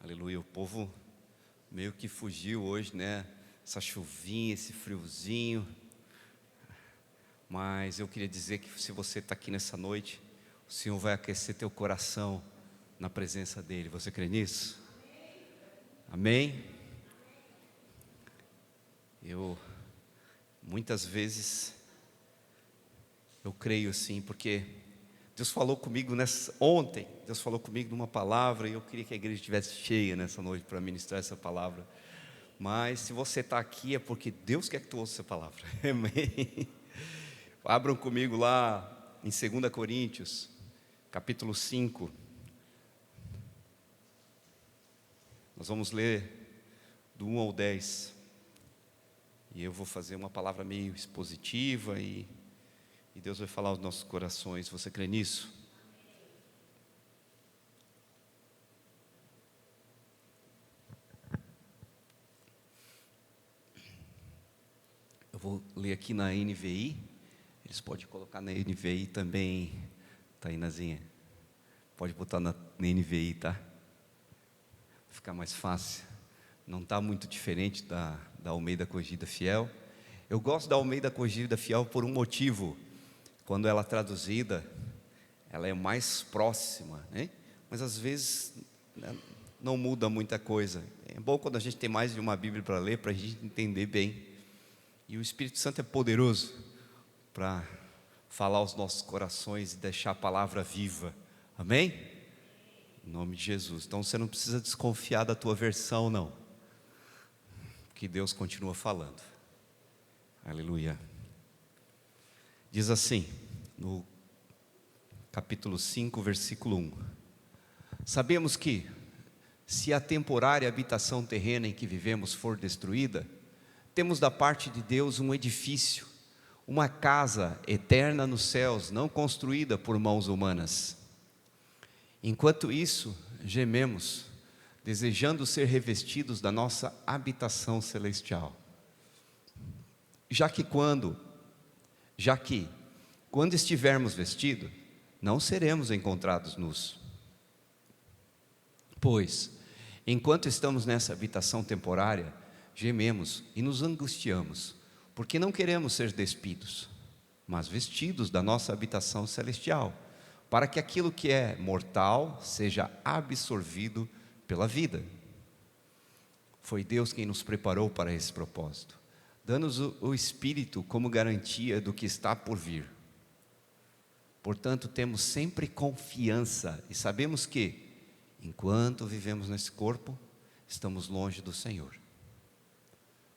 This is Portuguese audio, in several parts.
Aleluia, o povo meio que fugiu hoje, né? Essa chuvinha, esse friozinho. Mas eu queria dizer que se você está aqui nessa noite, o Senhor vai aquecer teu coração na presença dEle. Você crê nisso? Amém? Muitas vezes, eu creio assim, porque Deus falou comigo ontem, Deus falou comigo numa palavra, e eu queria que a igreja estivesse cheia nessa noite para ministrar essa palavra. Mas se você está aqui é porque Deus quer que tu ouça essa palavra. Amém? Abram comigo lá em 2 Coríntios, capítulo 5. Nós vamos ler do 1 ao 10. E eu vou fazer uma palavra meio expositiva e Deus vai falar aos nossos corações. Você crê nisso? Eu vou ler aqui na NVI. Eles podem colocar na NVI também, Tainazinha. Pode botar na NVI, tá? Vai ficar mais fácil. Não está muito diferente da Almeida Corrigida Fiel. Eu gosto da Almeida Corrigida Fiel por um motivo. Quando ela é traduzida, ela é mais próxima, né? Mas às vezes, né, não muda muita coisa. É bom quando a gente tem mais de uma Bíblia para ler, para a gente entender bem. E o Espírito Santo é poderoso para falar aos nossos corações e deixar a palavra viva. Amém? Em nome de Jesus. Então você não precisa desconfiar da tua versão, não. Porque Deus continua falando. Aleluia. Diz assim, no capítulo 5, versículo 1. Sabemos que, se a temporária habitação terrena em que vivemos for destruída, temos da parte de Deus um edifício, uma casa eterna nos céus, não construída por mãos humanas. Enquanto isso, gememos, desejando ser revestidos da nossa habitação celestial. Já que quando estivermos vestidos, não seremos encontrados nus. Pois, enquanto estamos nessa habitação temporária, gememos e nos angustiamos, porque não queremos ser despidos, mas vestidos da nossa habitação celestial, para que aquilo que é mortal seja absorvido pela vida. Foi Deus quem nos preparou para esse propósito, dando-nos o Espírito como garantia do que está por vir. Portanto, temos sempre confiança e sabemos que, enquanto vivemos nesse corpo, estamos longe do Senhor,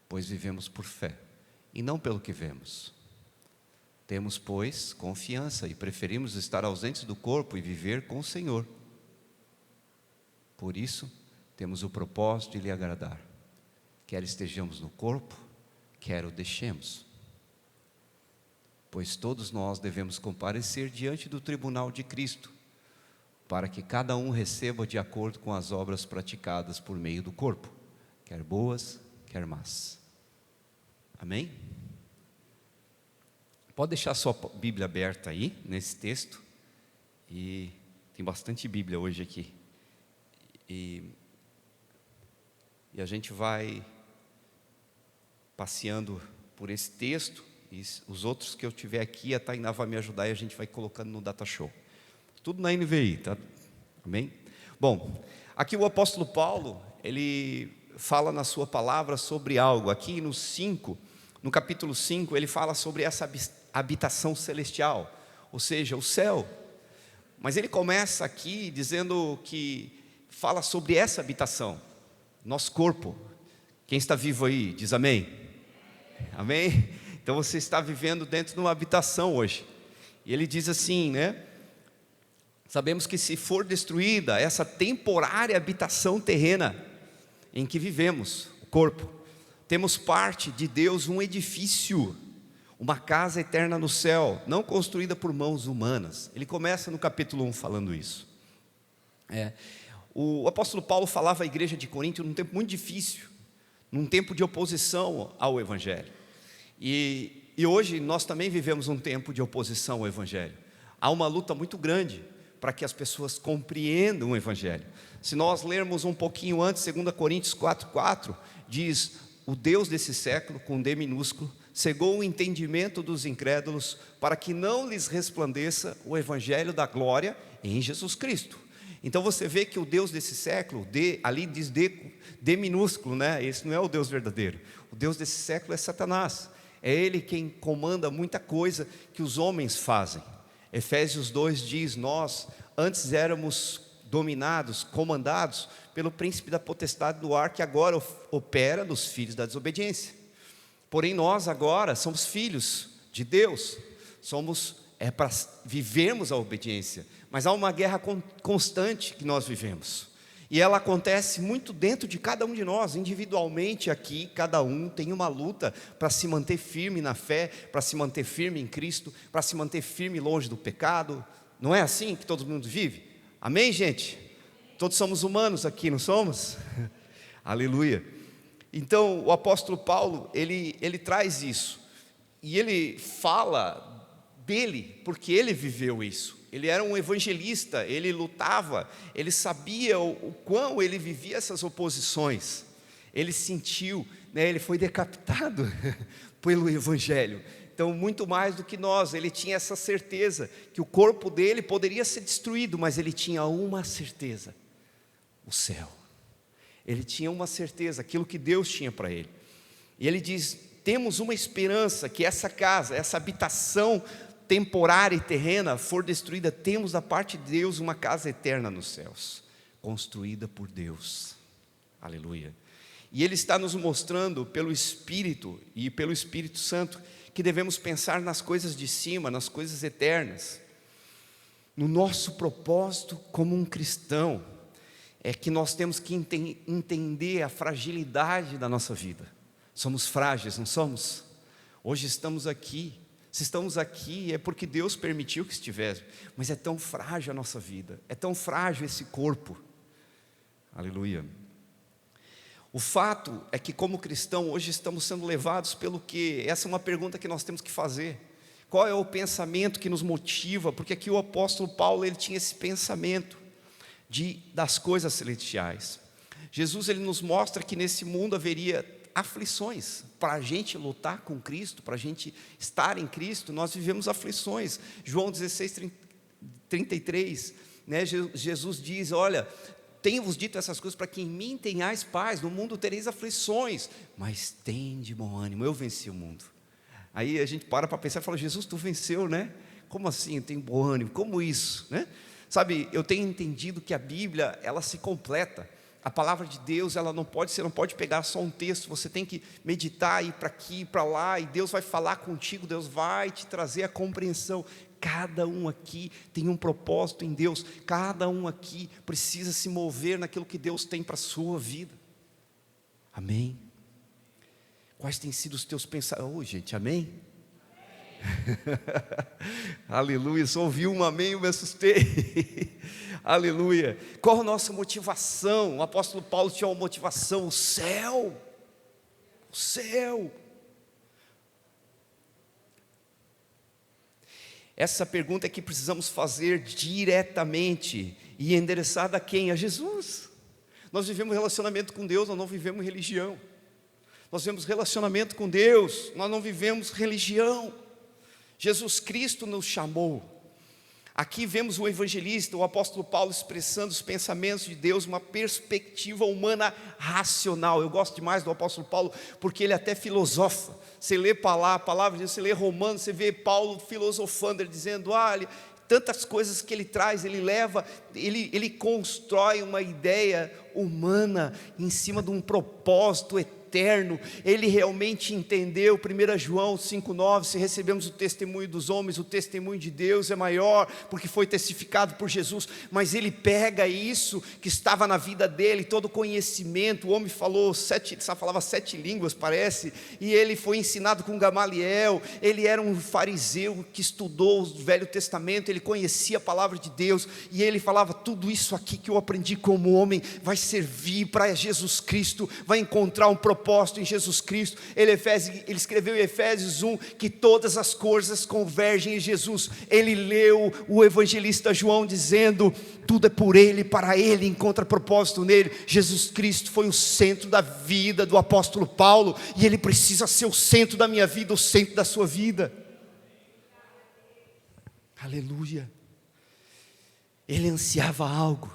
pois vivemos por fé e não pelo que vemos. Temos, pois, confiança e preferimos estar ausentes do corpo e viver com o Senhor. Por isso, temos o propósito de lhe agradar, quer estejamos no corpo, quer o deixemos. Pois todos nós devemos comparecer diante do tribunal de Cristo, para que cada um receba de acordo com as obras praticadas por meio do corpo, quer boas, quer más. Amém? Pode deixar sua Bíblia aberta aí, nesse texto, e tem bastante Bíblia hoje aqui, e a gente vai passeando por esse texto, e os outros que eu tiver aqui, a Tainá vai me ajudar e a gente vai colocando no Data Show. Tudo na NVI, tá? Amém? Bom, aqui o apóstolo Paulo, ele fala na sua palavra sobre algo. Aqui no capítulo 5, ele fala sobre essa habitação celestial, ou seja, o céu. Mas ele começa aqui dizendo que fala sobre essa habitação, nosso corpo. Quem está vivo aí, diz amém? Amém? Então você está vivendo dentro de uma habitação hoje. E ele diz assim, né? Sabemos que se for destruída essa temporária habitação terrena em que vivemos, o corpo, temos parte de Deus um edifício, uma casa eterna no céu, não construída por mãos humanas. Ele começa no capítulo 1 falando isso. O apóstolo Paulo falava à igreja de Corinto num tempo muito difícil, num tempo de oposição ao Evangelho. E hoje nós também vivemos um tempo de oposição ao Evangelho. Há uma luta muito grande para que as pessoas compreendam o Evangelho. Se nós lermos um pouquinho antes, 2 Coríntios 4,4, diz: o Deus desse século, com D minúsculo, cegou o entendimento dos incrédulos, para que não lhes resplandeça o Evangelho da glória em Jesus Cristo. Então você vê que o Deus desse século, ali diz D minúsculo, né? Esse não é o Deus verdadeiro. O Deus desse século é Satanás. É ele quem comanda muita coisa que os homens fazem. Efésios 2 diz: nós antes éramos dominados, comandados pelo príncipe da potestade do ar, que agora opera nos filhos da desobediência. Porém nós agora somos filhos de Deus, para vivermos a obediência, mas há uma guerra constante que nós vivemos, e ela acontece muito dentro de cada um de nós, individualmente aqui, cada um tem uma luta para se manter firme na fé, para se manter firme em Cristo, para se manter firme longe do pecado. Não é assim que todo mundo vive? Amém, gente? Todos somos humanos aqui, não somos? Aleluia. Então o apóstolo Paulo, ele traz isso, e ele fala dele, porque ele viveu isso. Ele era um evangelista, ele lutava, ele sabia o quão ele vivia essas oposições. Ele sentiu, né, ele foi decapitado pelo evangelho. Então, muito mais do que nós, ele tinha essa certeza que o corpo dele poderia ser destruído, mas ele tinha uma certeza: o céu. Ele tinha uma certeza, aquilo que Deus tinha para ele. E ele diz: temos uma esperança, que essa casa, essa habitação temporária e terrena for destruída, temos da parte de Deus uma casa eterna nos céus, construída por Deus. Aleluia. E ele está nos mostrando pelo Espírito e pelo Espírito Santo que devemos pensar nas coisas de cima, nas coisas eternas. No nosso propósito como um cristão, é que nós temos que entender a fragilidade da nossa vida. Somos frágeis, não somos? Hoje estamos aqui. Se estamos aqui é porque Deus permitiu que estivéssemos, mas é tão frágil a nossa vida, é tão frágil esse corpo. Aleluia. O fato é que, como cristão, hoje estamos sendo levados pelo quê? Essa é uma pergunta que nós temos que fazer. Qual é o pensamento que nos motiva? Porque aqui o apóstolo Paulo, ele tinha esse pensamento das coisas celestiais. Jesus, ele nos mostra que nesse mundo haveria aflições. Para a gente lutar com Cristo, para a gente estar em Cristo, nós vivemos aflições. João 16:33, né, Jesus diz: olha, tenho-vos dito essas coisas para que em mim tenhais paz, no mundo tereis aflições, mas tende bom ânimo, eu venci o mundo. Aí a gente para pensar e fala: Jesus, tu venceu, né? Como assim eu tenho bom ânimo? Como isso, né? Sabe, eu tenho entendido que a Bíblia, ela se completa. A palavra de Deus, ela você não pode pegar só um texto, você tem que meditar, ir para aqui, para lá, e Deus vai falar contigo, Deus vai te trazer a compreensão. Cada um aqui tem um propósito em Deus, cada um aqui precisa se mover naquilo que Deus tem para a sua vida. Amém? Quais têm sido os teus pensamentos? Gente, amém? Aleluia, só ouvi um amém, eu me assustei. Aleluia. Qual a nossa motivação? O apóstolo Paulo tinha uma motivação: o céu. O céu. Essa pergunta é que precisamos fazer diretamente e endereçada a quem? A Jesus. Nós vivemos relacionamento com Deus, nós não vivemos religião. Nós vivemos relacionamento com Deus, nós não vivemos religião. Jesus Cristo nos chamou. Aqui vemos o evangelista, o apóstolo Paulo, expressando os pensamentos de Deus, uma perspectiva humana racional. Eu gosto demais do apóstolo Paulo, porque ele até filosofa. Você lê a palavra de Deus, você lê Romanos, você vê Paulo filosofando, ele dizendo: tantas coisas que ele traz, ele leva, ele constrói uma ideia humana em cima de um propósito eterno. Ele realmente entendeu. 1 João 5,9, se recebemos o testemunho dos homens, o testemunho de Deus é maior, porque foi testificado por Jesus. Mas ele pega isso que estava na vida dele, todo conhecimento. O homem falava 7 línguas, parece, e ele foi ensinado com Gamaliel. Ele era um fariseu que estudou o Velho Testamento, ele conhecia a palavra de Deus, e ele falava: tudo isso aqui que eu aprendi como homem vai servir para Jesus Cristo, vai encontrar um propósito propósito em Jesus Cristo. Ele escreveu em Efésios 1 que todas as coisas convergem em Jesus. Ele leu o evangelista João dizendo: tudo é por Ele, para Ele, encontra propósito nele. Jesus Cristo foi o centro da vida do apóstolo Paulo, e Ele precisa ser o centro da minha vida, o centro da sua vida. Aleluia. Ele ansiava algo.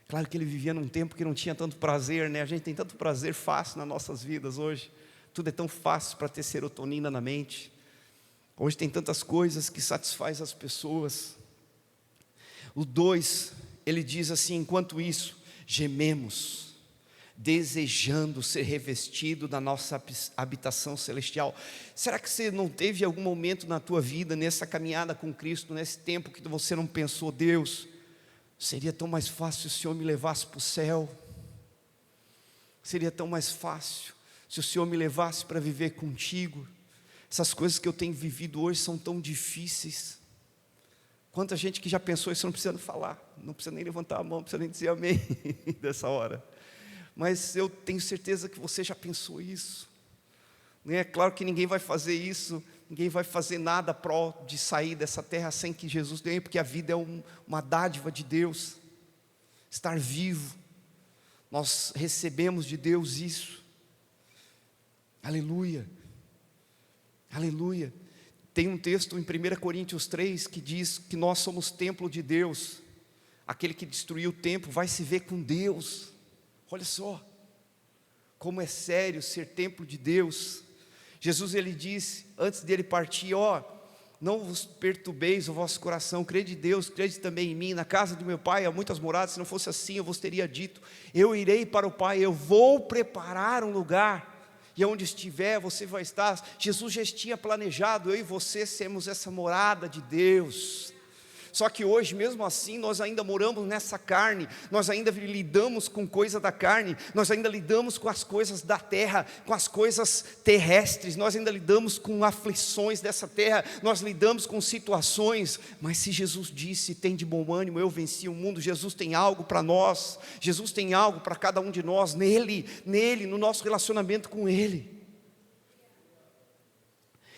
Claro que ele vivia num tempo que não tinha tanto prazer, né? A gente tem tanto prazer fácil nas nossas vidas hoje. Tudo é tão fácil para ter serotonina na mente. Hoje tem tantas coisas que satisfazem as pessoas. O 2, ele diz assim: enquanto isso, gememos, desejando ser revestido da nossa habitação celestial. Será que você não teve algum momento na tua vida, nessa caminhada com Cristo, nesse tempo que você não pensou: Deus, seria tão mais fácil se o Senhor me levasse para o céu? Seria tão mais fácil se o Senhor me levasse para viver contigo? Essas coisas que eu tenho vivido hoje são tão difíceis. Quanta gente que já pensou isso, não precisa falar, não precisa nem levantar a mão, não precisa nem dizer amém dessa hora. Mas eu tenho certeza que você já pensou isso. É claro que ninguém vai fazer isso, ninguém vai fazer nada pró de sair dessa terra sem que Jesus ganhe, porque a vida é uma dádiva de Deus. Estar vivo, nós recebemos de Deus isso. Aleluia, aleluia. Tem um texto em 1 Coríntios 3 que diz que nós somos templo de Deus. Aquele que destruiu o templo vai se ver com Deus. Olha só, como é sério ser templo de Deus. Jesus, ele disse, antes dele partir: não vos perturbeis o vosso coração, crede em Deus, crede também em mim. Na casa do meu pai há muitas moradas, se não fosse assim eu vos teria dito: eu irei para o Pai, eu vou preparar um lugar, e onde estiver você vai estar. Jesus já tinha planejado eu e você sermos essa morada de Deus. Só que hoje, mesmo assim, nós ainda moramos nessa carne, nós ainda lidamos com coisa da carne, nós ainda lidamos com as coisas da terra, com as coisas terrestres, nós ainda lidamos com aflições dessa terra, nós lidamos com situações. Mas se Jesus disse: tem de bom ânimo, eu venci o mundo, Jesus tem algo para nós, Jesus tem algo para cada um de nós, nele, no nosso relacionamento com Ele.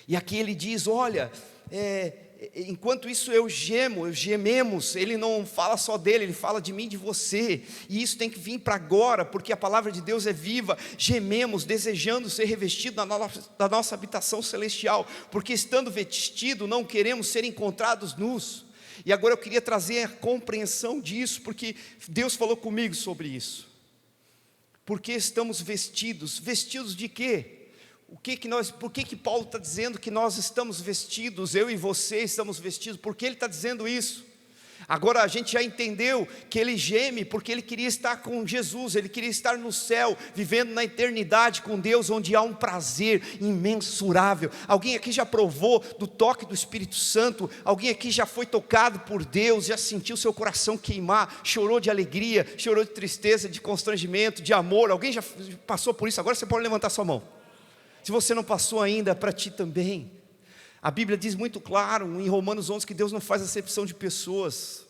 E aqui ele diz: olha, enquanto isso gememos. Ele não fala só dele, ele fala de mim e de você, e isso tem que vir para agora, porque a palavra de Deus é viva. Gememos, desejando ser revestido da nossa habitação celestial, porque estando vestido, não queremos ser encontrados nus. E agora eu queria trazer a compreensão disso, porque Deus falou comigo sobre isso. Porque estamos vestidos de quê? Por que Paulo está dizendo que nós estamos vestidos, eu e você estamos vestidos? Por que ele está dizendo isso? Agora a gente já entendeu que ele geme porque ele queria estar com Jesus, ele queria estar no céu, vivendo na eternidade com Deus, onde há um prazer imensurável. Alguém aqui já provou do toque do Espírito Santo? Alguém aqui já foi tocado por Deus, já sentiu seu coração queimar, chorou de alegria, chorou de tristeza, de constrangimento, de amor? Alguém já passou por isso? Agora você pode levantar sua mão. Se você não passou ainda, para ti também. A Bíblia diz muito claro em Romanos 11 que Deus não faz acepção de pessoas.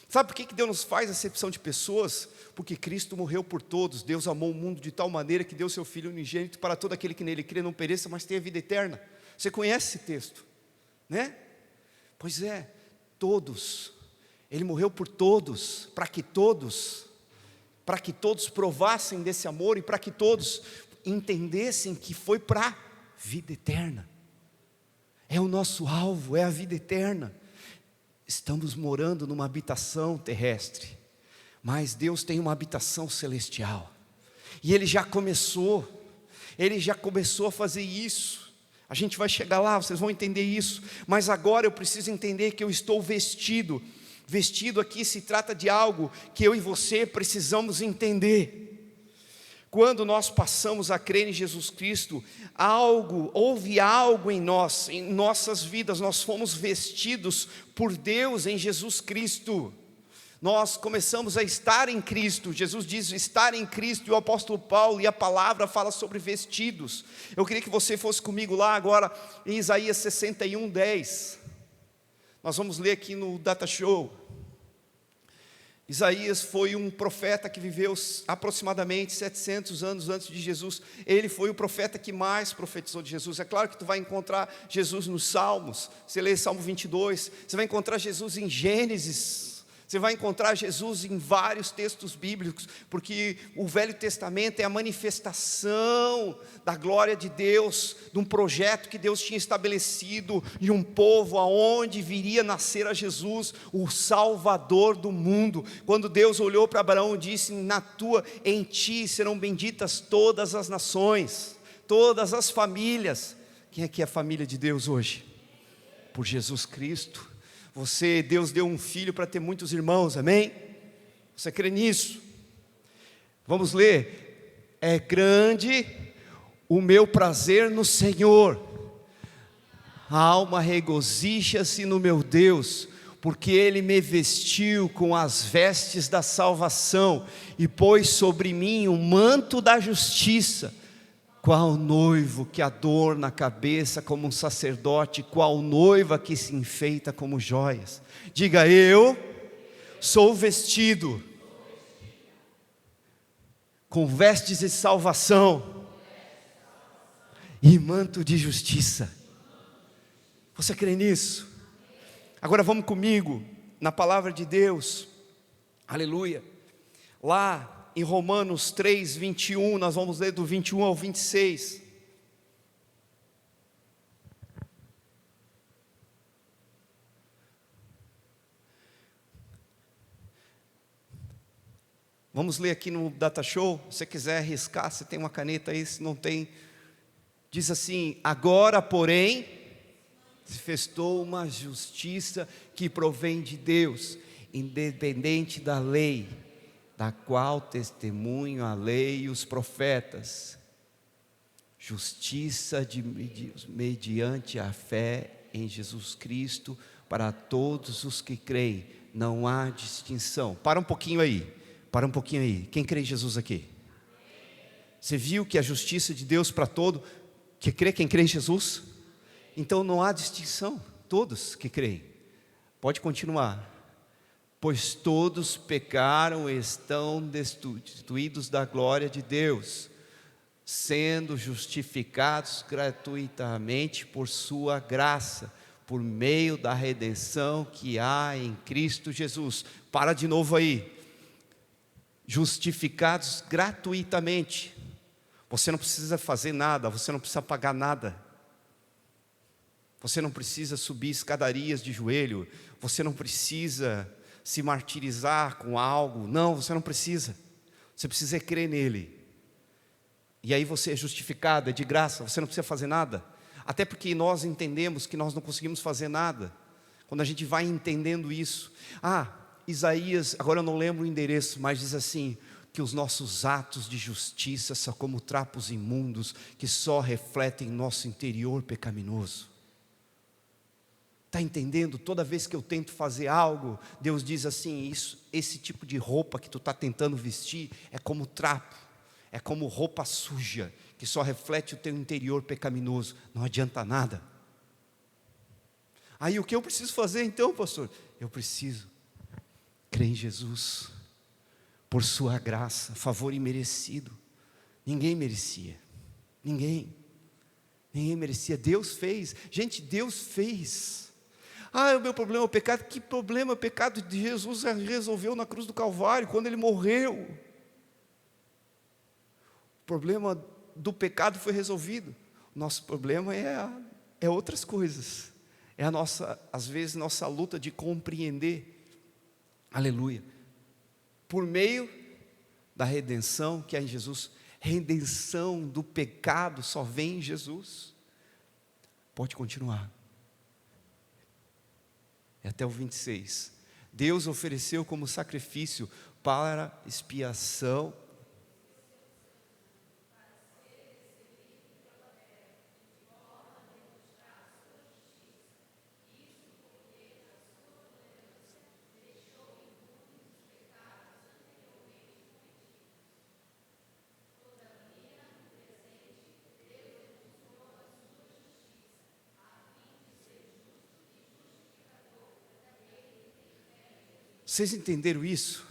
Sabe por que Deus não faz acepção de pessoas? Porque Cristo morreu por todos. Deus amou o mundo de tal maneira que deu seu Filho unigênito para todo aquele que nele crê não pereça, mas tenha vida eterna. Você conhece esse texto, né? Pois é, todos. Ele morreu por todos, para que todos provassem desse amor e para que todos entendessem que foi para a vida eterna. É o nosso alvo, é a vida eterna. Estamos morando numa habitação terrestre, mas Deus tem uma habitação celestial, e Ele já começou a fazer isso. A gente vai chegar lá, vocês vão entender isso, mas agora eu preciso entender que eu estou vestido. Vestido aqui se trata de algo que eu e você precisamos entender. Quando nós passamos a crer em Jesus Cristo, houve algo em nós, em nossas vidas, nós fomos vestidos por Deus em Jesus Cristo. Nós começamos a estar em Cristo. Jesus diz estar em Cristo, e o apóstolo Paulo e a palavra fala sobre vestidos. Eu queria que você fosse comigo lá agora em Isaías 61:10. Nós vamos ler aqui no Data Show. Isaías foi um profeta que viveu aproximadamente 700 anos antes de Jesus. Ele foi o profeta que mais profetizou de Jesus. É claro que tu vai encontrar Jesus nos Salmos. Você lê Salmo 22, você vai encontrar Jesus em Gênesis. Você vai encontrar Jesus em vários textos bíblicos, porque o Velho Testamento é a manifestação da glória de Deus, de um projeto que Deus tinha estabelecido, de um povo aonde viria nascer a Jesus, o Salvador do mundo. Quando Deus olhou para Abraão e disse: em ti serão benditas todas as nações, todas as famílias. Quem é que é a família de Deus hoje? Por Jesus Cristo. Deus deu um filho para ter muitos irmãos, amém? Você crê nisso? Vamos ler. É grande o meu prazer no Senhor, a alma regozija-se no meu Deus, porque Ele me vestiu com as vestes da salvação, e pôs sobre mim o manto da justiça. Qual noivo que adorna a cabeça como um sacerdote, qual noiva que se enfeita como joias. Diga: eu sou vestido com vestes de salvação e manto de justiça. Você crê nisso? Agora vamos comigo na palavra de Deus, aleluia, lá em Romanos 3, 21, nós vamos ler do 21 ao 26. Vamos ler aqui no Data Show. Se você quiser arriscar, você tem uma caneta aí, se não tem. Diz assim: agora, porém, se manifestou uma justiça que provém de Deus, independente da lei, da qual testemunham a lei e os profetas. Justiça mediante a fé em Jesus Cristo para todos os que creem. Não há distinção. Para um pouquinho aí. Quem crê em Jesus aqui? Você viu que a justiça de Deus para todo que crê, quem crê em Jesus? Então não há distinção. Todos que creem. Pode continuar. Pois todos pecaram e estão destituídos da glória de Deus, sendo justificados gratuitamente por sua graça, por meio da redenção que há em Cristo Jesus. Para de novo aí. Justificados gratuitamente. Você não precisa fazer nada, você não precisa pagar nada. Você não precisa subir escadarias de joelho, você não precisa se martirizar com algo. Não, você não precisa. Você precisa crer nele. E aí você é justificado, é de graça, você não precisa fazer nada. Até porque nós entendemos que nós não conseguimos fazer nada. Quando a gente vai entendendo isso. Isaías, agora eu não lembro o endereço, mas diz assim: que os nossos atos de justiça são como trapos imundos, que só refletem nosso interior pecaminoso. Está entendendo? Toda vez que eu tento fazer algo, Deus diz assim: esse tipo de roupa que tu está tentando vestir é como trapo, é como roupa suja, que só reflete o teu interior pecaminoso, não adianta nada. Aí o que eu preciso fazer então, pastor? Eu preciso crer em Jesus, por sua graça, favor imerecido. Ninguém merecia, ninguém merecia, Deus fez. Gente, Deus fez. O meu problema é o pecado. Que problema? O pecado de Jesus resolveu na cruz do Calvário, quando Ele morreu. O problema do pecado foi resolvido. Nosso problema é outras coisas. É às vezes, nossa luta de compreender. Aleluia. Por meio da redenção que há em Jesus. Redenção do pecado só vem em Jesus. Pode continuar. Até o 26. Deus ofereceu como sacrifício para expiação. Vocês entenderam isso?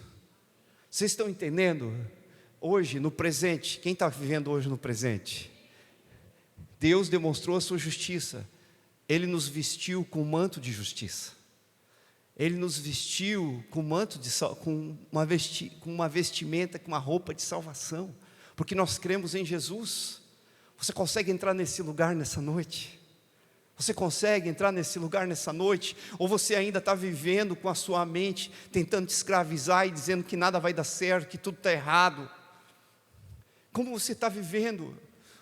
Vocês estão entendendo? Hoje, no presente, quem está vivendo hoje no presente? Deus demonstrou a sua justiça. Ele nos vestiu com manto de justiça. Ele nos vestiu com manto com uma vestimenta, com uma roupa de salvação, porque nós cremos em Jesus. Você consegue entrar nesse lugar nessa noite? Você consegue entrar nesse lugar nessa noite? Ou você ainda está vivendo com a sua mente, tentando te escravizar e dizendo que nada vai dar certo, que tudo está errado? Como você está vivendo?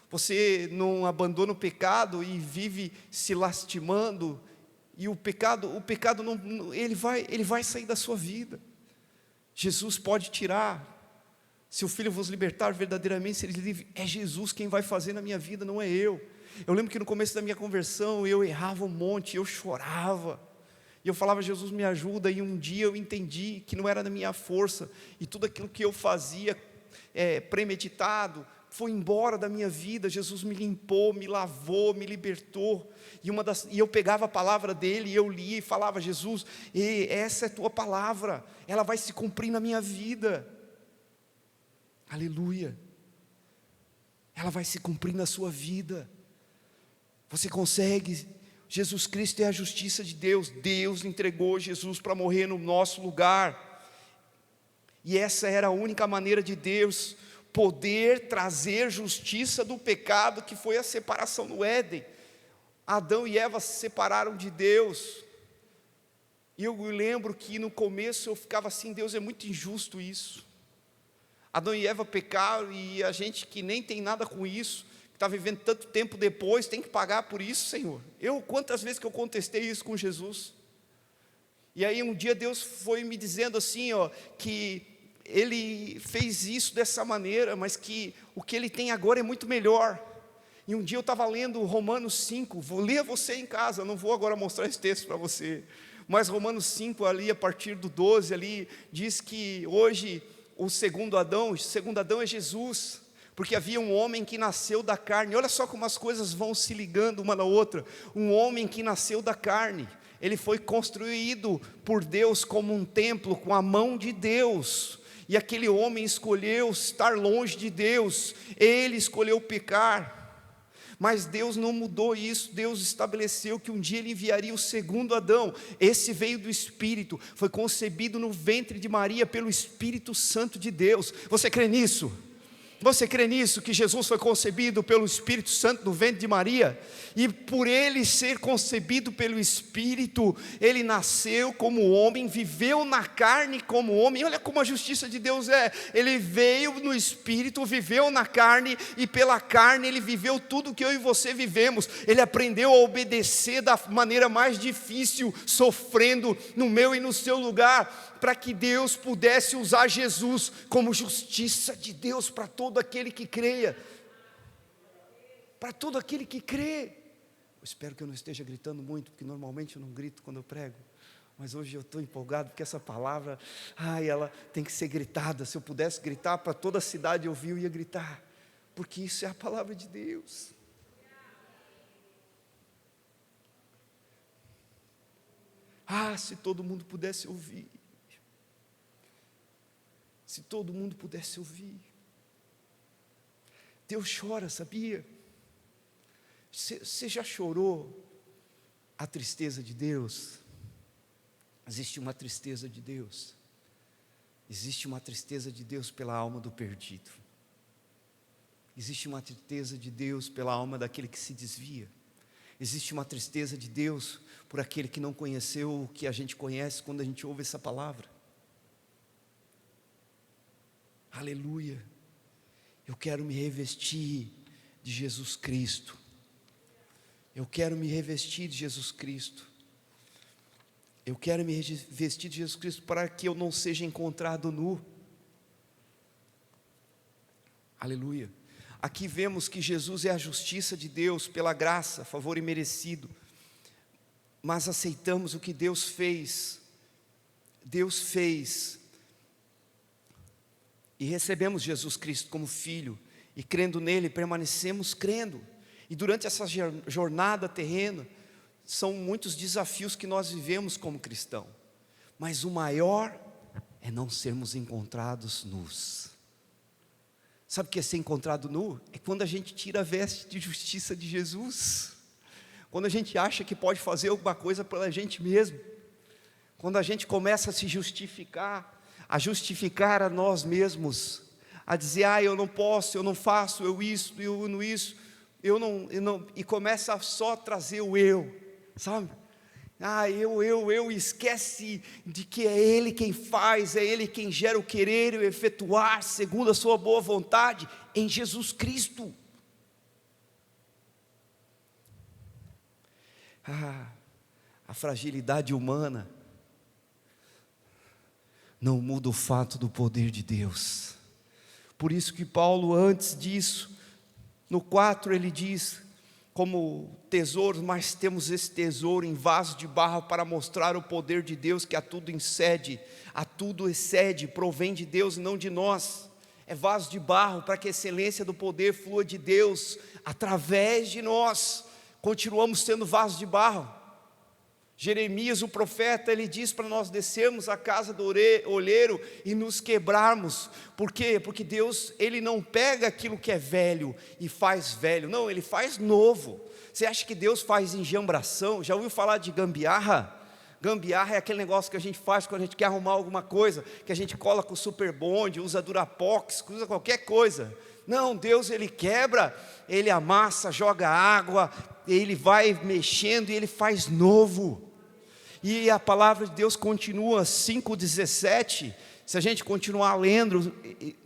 Você não abandona o pecado e vive se lastimando, e o pecado não, ele vai sair da sua vida. Jesus pode tirar. Se o Filho vos libertar, verdadeiramente sereis livres. É Jesus quem vai fazer na minha vida, não é eu. Eu lembro que no começo da minha conversão, eu errava um monte, eu chorava, e eu falava, Jesus me ajuda, e um dia eu entendi que não era da minha força, e tudo aquilo que eu fazia, premeditado, foi embora da minha vida. Jesus me limpou, me lavou, me libertou, e eu pegava a palavra dele, e eu lia e falava, Jesus, essa é a tua palavra, ela vai se cumprir na minha vida, aleluia, ela vai se cumprir na sua vida. Você consegue. Jesus Cristo é a justiça de Deus. Deus entregou Jesus para morrer no nosso lugar, e essa era a única maneira de Deus poder trazer justiça do pecado, que foi a separação no Éden. Adão e Eva se separaram de Deus, e eu lembro que no começo eu ficava assim, Deus, é muito injusto isso. Adão e Eva pecaram, e a gente que nem tem nada com isso, que está vivendo tanto tempo depois, tem que pagar por isso, Senhor. Quantas vezes que eu contestei isso com Jesus? E aí um dia Deus foi me dizendo assim, que Ele fez isso dessa maneira, mas que o que Ele tem agora é muito melhor. E um dia eu estava lendo Romanos 5, vou ler a você em casa, não vou agora mostrar esse texto para você, mas Romanos 5 ali, a partir do 12 ali, diz que hoje o segundo Adão é Jesus, porque havia um homem que nasceu da carne. Olha só como as coisas vão se ligando uma na outra. Um homem que nasceu da carne, ele foi construído por Deus como um templo, com a mão de Deus, e aquele homem escolheu estar longe de Deus, ele escolheu pecar, mas Deus não mudou isso. Deus estabeleceu que um dia Ele enviaria o segundo Adão. Esse veio do Espírito, foi concebido no ventre de Maria pelo Espírito Santo de Deus. Você crê nisso? Você crê nisso, que Jesus foi concebido pelo Espírito Santo no ventre de Maria? E por Ele ser concebido pelo Espírito, Ele nasceu como homem, viveu na carne como homem. Olha como a justiça de Deus é. Ele veio no Espírito, viveu na carne, e pela carne Ele viveu tudo que eu e você vivemos. Ele aprendeu a obedecer da maneira mais difícil, sofrendo no meu e no seu lugar, para que Deus pudesse usar Jesus como justiça de Deus para todo aquele que creia. Para todo aquele que crê. Eu espero que eu não esteja gritando muito, porque normalmente eu não grito quando eu prego, mas hoje eu estou empolgado, porque essa palavra, ela tem que ser gritada. Se eu pudesse gritar para toda a cidade ouvir, eu ia gritar, porque isso é a palavra de Deus. Se todo mundo pudesse ouvir. Se todo mundo pudesse ouvir. Deus chora, sabia? Você já chorou a tristeza de Deus? Existe uma tristeza de Deus. Existe uma tristeza de Deus pela alma do perdido. Existe uma tristeza de Deus pela alma daquele que se desvia. Existe uma tristeza de Deus por aquele que não conheceu o que a gente conhece quando a gente ouve essa palavra. Aleluia. Eu quero me revestir de Jesus Cristo. Eu quero me revestir de Jesus Cristo. Eu quero me revestir de Jesus Cristo para que eu não seja encontrado nu. Aleluia. Aqui vemos que Jesus é a justiça de Deus pela graça, favor imerecido. Mas aceitamos o que Deus fez. Deus fez. E recebemos Jesus Cristo como Filho, e crendo nele, permanecemos crendo. E durante essa jornada terrena, são muitos desafios que nós vivemos como cristão, mas o maior é não sermos encontrados nus. Sabe o que é ser encontrado nu? É quando a gente tira a veste de justiça de Jesus, quando a gente acha que pode fazer alguma coisa pela gente mesmo, quando a gente começa a se justificar, a justificar a nós mesmos, a dizer, eu não posso, eu não faço, eu não isso, eu não, e começa a só trazer o eu, sabe? Eu, esquece de que é Ele quem faz, é Ele quem gera o querer e o efetuar, segundo a sua boa vontade, em Jesus Cristo. A fragilidade humana não muda o fato do poder de Deus. Por isso que Paulo, antes disso, no 4 ele diz, como tesouro, mas temos esse tesouro em vaso de barro para mostrar o poder de Deus que a tudo excede, provém de Deus e não de nós. É vaso de barro para que a excelência do poder flua de Deus através de nós. Continuamos sendo vaso de barro. Jeremias, o profeta, ele diz para nós descermos a casa do olheiro e nos quebrarmos. Por quê? Porque Deus, Ele não pega aquilo que é velho e faz velho. Não, Ele faz novo. Você acha que Deus faz enjambração? Já ouviu falar de gambiarra? Gambiarra é aquele negócio que a gente faz quando a gente quer arrumar alguma coisa, que a gente cola com super bonde, usa Durapox, usa qualquer coisa. Não, Deus, Ele quebra, Ele amassa, joga água, Ele vai mexendo e Ele faz novo. E a palavra de Deus continua 5,17, se a gente continuar lendo,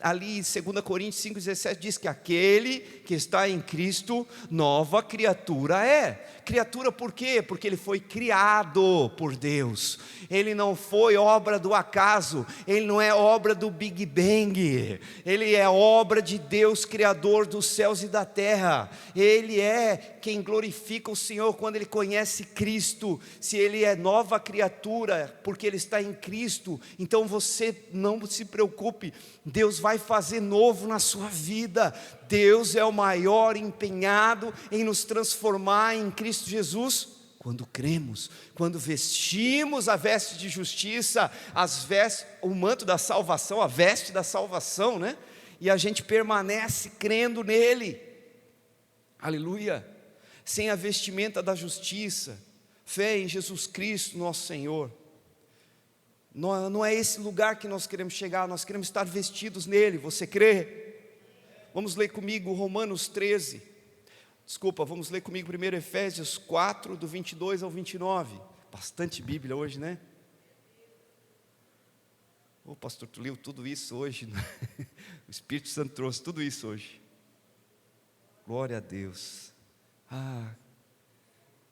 ali em 2 Coríntios 5,17 diz que aquele que está em Cristo, nova criatura é. Criatura por quê? Porque ele foi criado por Deus, ele não foi obra do acaso, ele não é obra do Big Bang, ele é obra de Deus, Criador dos céus e da terra. Ele é quem glorifica o Senhor quando ele conhece Cristo. Se ele é nova criatura, porque ele está em Cristo, então você não se preocupe, Deus vai fazer novo na sua vida. Deus é o maior empenhado em nos transformar em Cristo Jesus, quando cremos, quando vestimos a veste de justiça, o manto da salvação, a veste da salvação, né? E a gente permanece crendo nele, aleluia, sem a vestimenta da justiça, fé em Jesus Cristo nosso Senhor. Não é esse lugar que nós queremos chegar, nós queremos estar vestidos nele, você crê? Vamos ler comigo Romanos 13, vamos ler comigo primeiro Efésios 4, do 22 ao 29, bastante Bíblia hoje, né? Pastor, tu leu tudo isso hoje, né? O Espírito Santo trouxe tudo isso hoje, glória a Deus.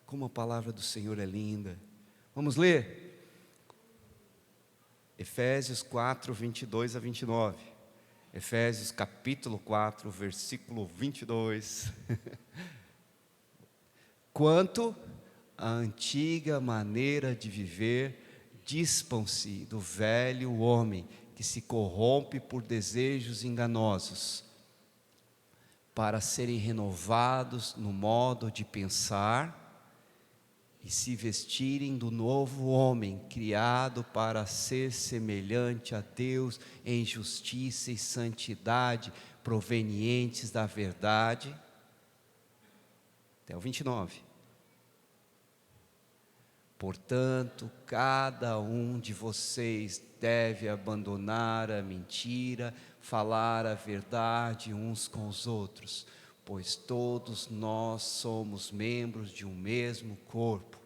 Como a palavra do Senhor é linda. Vamos ler? Efésios 4, 22 a 29. Efésios capítulo 4, versículo 22. Quanto à antiga maneira de viver, dispam-se do velho homem, que se corrompe por desejos enganosos, para serem renovados no modo de pensar, e se vestirem do novo homem, criado para ser semelhante a Deus em justiça e santidade, provenientes da verdade. Até o 29. Portanto, cada um de vocês deve abandonar a mentira, falar a verdade uns com os outros, pois todos nós somos membros de um mesmo corpo.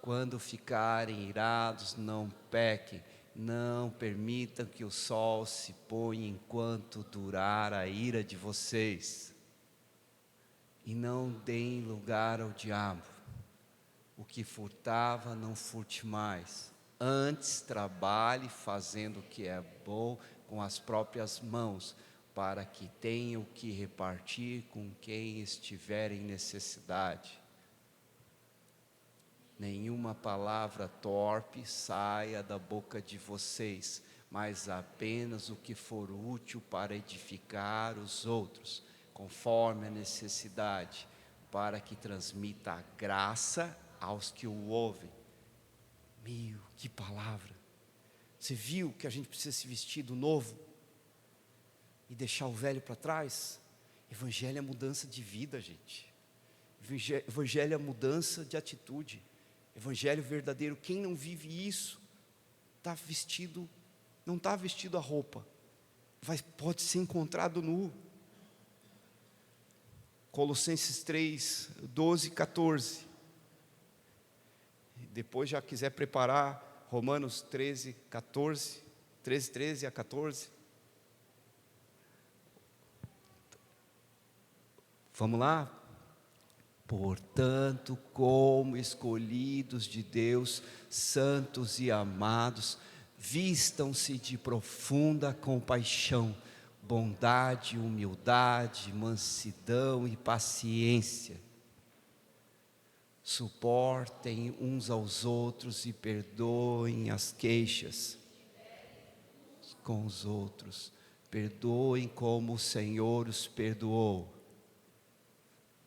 Quando ficarem irados, não pequem, não permitam que o sol se ponha enquanto durar a ira de vocês, e não deem lugar ao diabo. O que furtava, não furte mais, antes trabalhe fazendo o que é bom com as próprias mãos, para que tenha o que repartir com quem estiver em necessidade. Nenhuma palavra torpe saia da boca de vocês, mas apenas o que for útil para edificar os outros, conforme a necessidade, para que transmita a graça aos que o ouvem. Que palavra! Você viu que a gente precisa se vestir do novo e deixar o velho para trás? Evangelho é mudança de vida, gente. Evangelho é mudança de atitude. Evangelho verdadeiro. Quem não vive isso, não está vestido a roupa, pode ser encontrado nu. Colossenses 3, 12 e 14. Depois já quiser preparar Romanos 13, 14, 13 a 14. Vamos lá? Portanto, como escolhidos de Deus, santos e amados, vistam-se de profunda compaixão, bondade, humildade, mansidão e paciência. Suportem uns aos outros e perdoem as queixas com os outros. Perdoem como o Senhor os perdoou.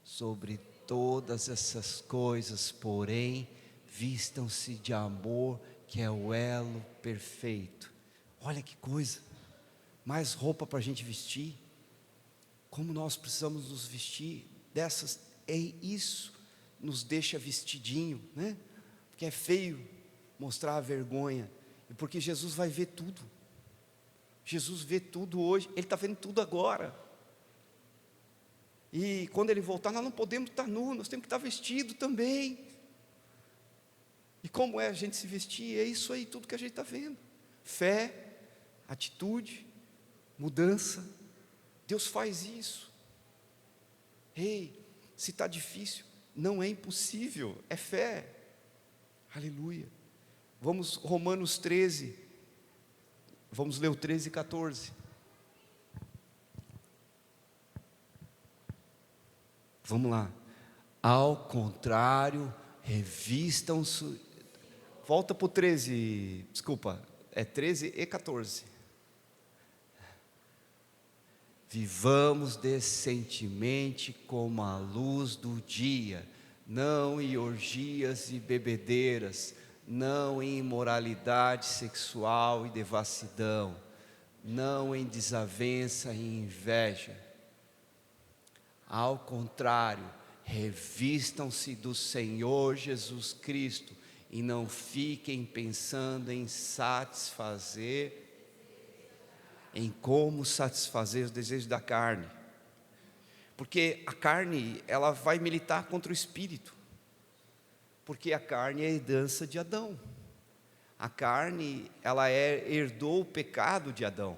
Sobre todas essas coisas, porém, vistam-se de amor, que é o elo perfeito. Olha que coisa, mais roupa para a gente vestir. Como nós precisamos nos vestir dessas, isso nos deixa vestidinho, né? Porque é feio mostrar a vergonha, e porque Jesus vai ver tudo. Jesus vê tudo hoje, Ele está vendo tudo agora. E quando Ele voltar, nós não podemos estar nu, nós temos que estar vestido também. E como é a gente se vestir? É isso aí, tudo que a gente está vendo. Fé, atitude, mudança. Deus faz isso. Ei, se está difícil, não é impossível, é fé. Aleluia. Vamos, Romanos 13. Vamos ler o 13 e 14. Vamos lá. Ao contrário, revistam-se. Volta para o 13, desculpa, é 13 e 14. Vivamos decentemente como a luz do dia, não em orgias e bebedeiras, não em imoralidade sexual e devassidão, não em desavença e inveja. Ao contrário, revistam-se do Senhor Jesus Cristo e não fiquem pensando em como satisfazer os desejos da carne. Porque a carne, ela vai militar contra o espírito. Porque a carne é a herança de Adão. A carne, ela herdou o pecado de Adão.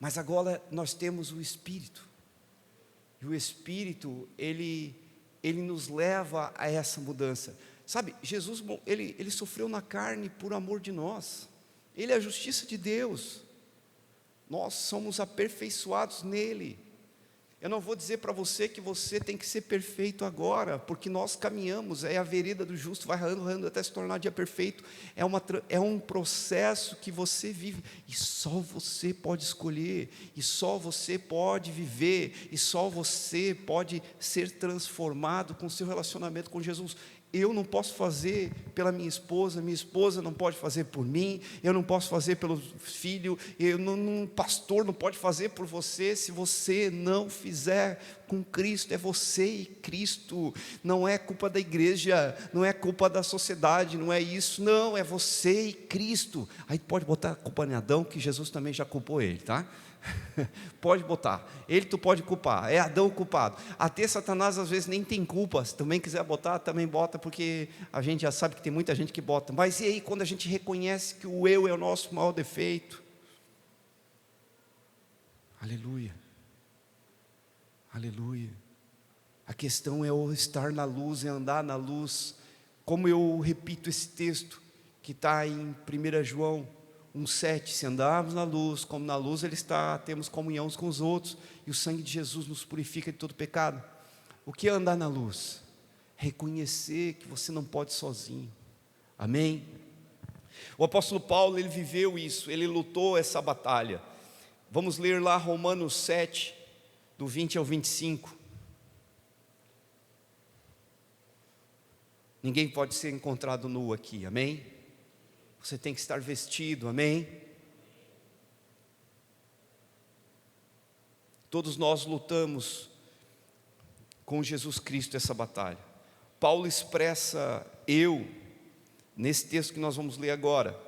Mas agora nós temos o espírito. E o Espírito, ele nos leva a essa mudança. Sabe, Jesus, ele sofreu na carne por amor de nós. Ele é a justiça de Deus. Nós somos aperfeiçoados nele. Eu não vou dizer para você que você tem que ser perfeito agora, porque nós caminhamos, é a vereda do justo, vai rando até se tornar dia perfeito. É um processo que você vive, e só você pode escolher, e só você pode viver, e só você pode ser transformado com o seu relacionamento com Jesus. Eu não posso fazer pela minha esposa não pode fazer por mim, eu não posso fazer pelo filho, pastor não pode fazer por você, se você não fizer com Cristo. É você e Cristo, não é culpa da igreja, não é culpa da sociedade, não é isso, não, é você e Cristo. Aí pode botar a culpa em Adão, que Jesus também já culpou ele, tá? Pode botar, tu pode culpar, é Adão o culpado. Até Satanás às vezes nem tem culpa. Se também quiser botar, também bota, porque a gente já sabe que tem muita gente que bota. Mas e aí quando a gente reconhece que o eu é o nosso maior defeito? Aleluia, aleluia. A questão é o estar na luz, é andar na luz. Como eu repito esse texto que está em 1 João 1,7, se andarmos na luz, como na luz Ele está, temos comunhão uns com os outros, e o sangue de Jesus nos purifica de todo pecado. O que é andar na luz? Reconhecer que você não pode sozinho. Amém? O apóstolo Paulo, ele viveu isso, ele lutou essa batalha. Vamos ler lá Romanos 7, do 20 ao 25. Ninguém pode ser encontrado nu aqui, amém? Você tem que estar vestido, amém? Todos nós lutamos com Jesus Cristo essa batalha. Paulo expressa nesse texto que nós vamos ler agora.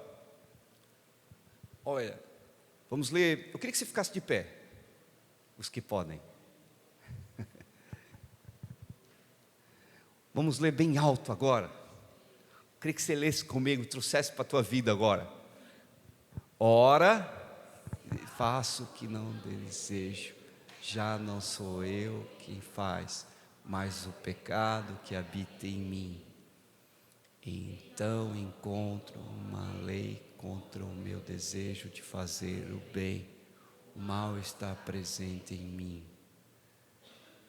Olha, vamos ler, eu queria que você ficasse de pé, os que podem. Vamos ler bem alto agora. Eu queria que você lesse comigo, trouxesse para a tua vida agora. Ora, faço o que não desejo, já não sou eu quem faz, mas o pecado que habita em mim. Então encontro uma lei contra o meu desejo de fazer o bem. O mal está presente em mim.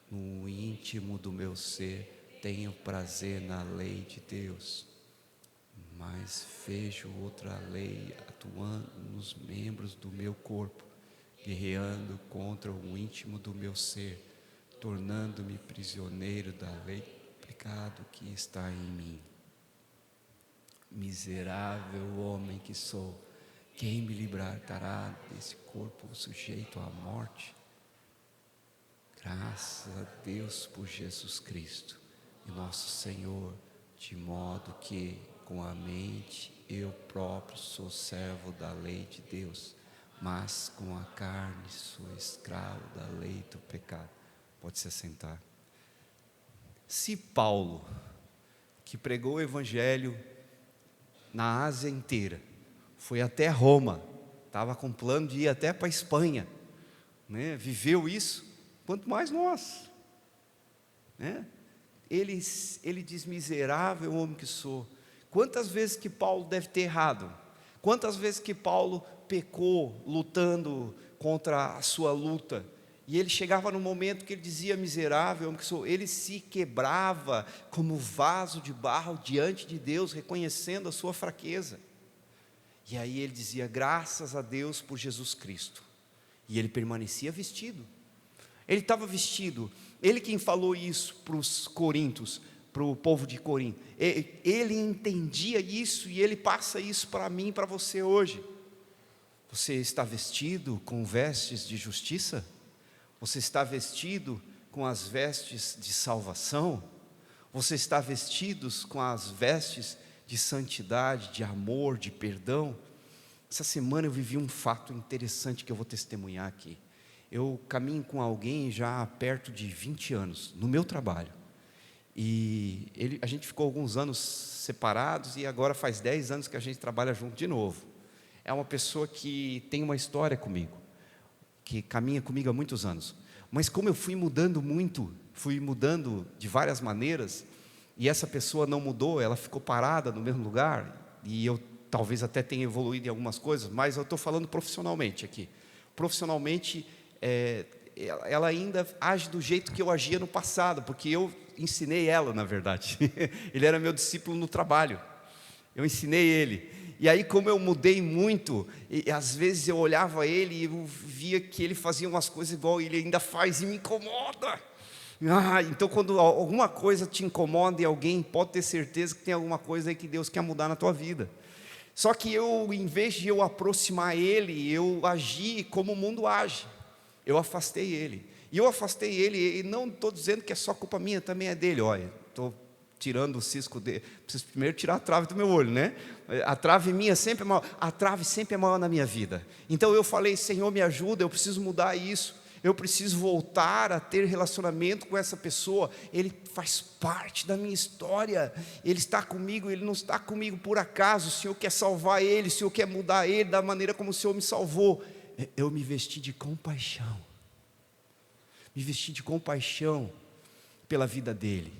No íntimo do meu ser, tenho prazer na lei de Deus, mas vejo outra lei atuando nos membros do meu corpo, guerreando contra o íntimo do meu ser, tornando-me prisioneiro da lei do pecado que está em mim. Miserável homem que sou, quem me libertará desse corpo sujeito à morte? Graças a Deus por Jesus Cristo, nosso Senhor, de modo que com a mente eu próprio sou servo da lei de Deus, mas com a carne sou escravo da lei do pecado. Pode se assentar. Se Paulo, que pregou o evangelho na Ásia inteira, foi até Roma, estava com plano de ir até para a Espanha, né? Viveu isso, quanto mais nós, né? Ele diz, miserável homem que sou. Quantas vezes que Paulo deve ter errado? Quantas vezes que Paulo pecou, lutando contra a sua luta? E ele chegava no momento que ele dizia, miserável homem que sou. Ele se quebrava como vaso de barro diante de Deus, reconhecendo a sua fraqueza. E aí ele dizia, graças a Deus por Jesus Cristo. E ele permanecia vestido. Ele estava vestido. Ele quem falou isso para os coríntios, para o povo de Corinto. Ele entendia isso e ele passa isso para mim e para você hoje. Você está vestido com vestes de justiça? Você está vestido com as vestes de salvação? Você está vestido com as vestes de santidade, de amor, de perdão? Essa semana eu vivi um fato interessante que eu vou testemunhar aqui. Eu caminho com alguém já há perto de 20 anos, no meu trabalho. E a gente ficou alguns anos separados e agora faz 10 anos que a gente trabalha junto de novo. É uma pessoa que tem uma história comigo, que caminha comigo há muitos anos. Mas como eu fui mudando muito, fui mudando de várias maneiras, e essa pessoa não mudou, ela ficou parada no mesmo lugar, e eu talvez até tenha evoluído em algumas coisas, mas eu estou falando profissionalmente aqui. Profissionalmente, ela ainda age do jeito que eu agia no passado, porque eu ensinei ela, na verdade. Ele era meu discípulo no trabalho, eu ensinei ele. E aí, como eu mudei muito, e às vezes eu olhava ele e eu via que ele fazia umas coisas igual ele ainda faz e me incomoda. Então quando alguma coisa te incomoda em alguém, pode ter certeza que tem alguma coisa aí que Deus quer mudar na tua vida. Só que eu, em vez de eu aproximar ele, eu agi como o mundo age. Eu afastei ele. E eu afastei ele, e não estou dizendo que é só culpa minha, também é dele. Olha, estou tirando o cisco dele. Preciso primeiro tirar a trave do meu olho, né? A trave minha sempre é maior. A trave sempre é maior na minha vida. Então eu falei, Senhor, me ajuda, eu preciso mudar isso. Eu preciso voltar a ter relacionamento com essa pessoa. Ele faz parte da minha história. Ele está comigo, ele não está comigo por acaso. O Senhor quer salvar ele, o Senhor quer mudar ele da maneira como o Senhor me salvou. Eu me vesti de compaixão. Me vesti de compaixão pela vida dele.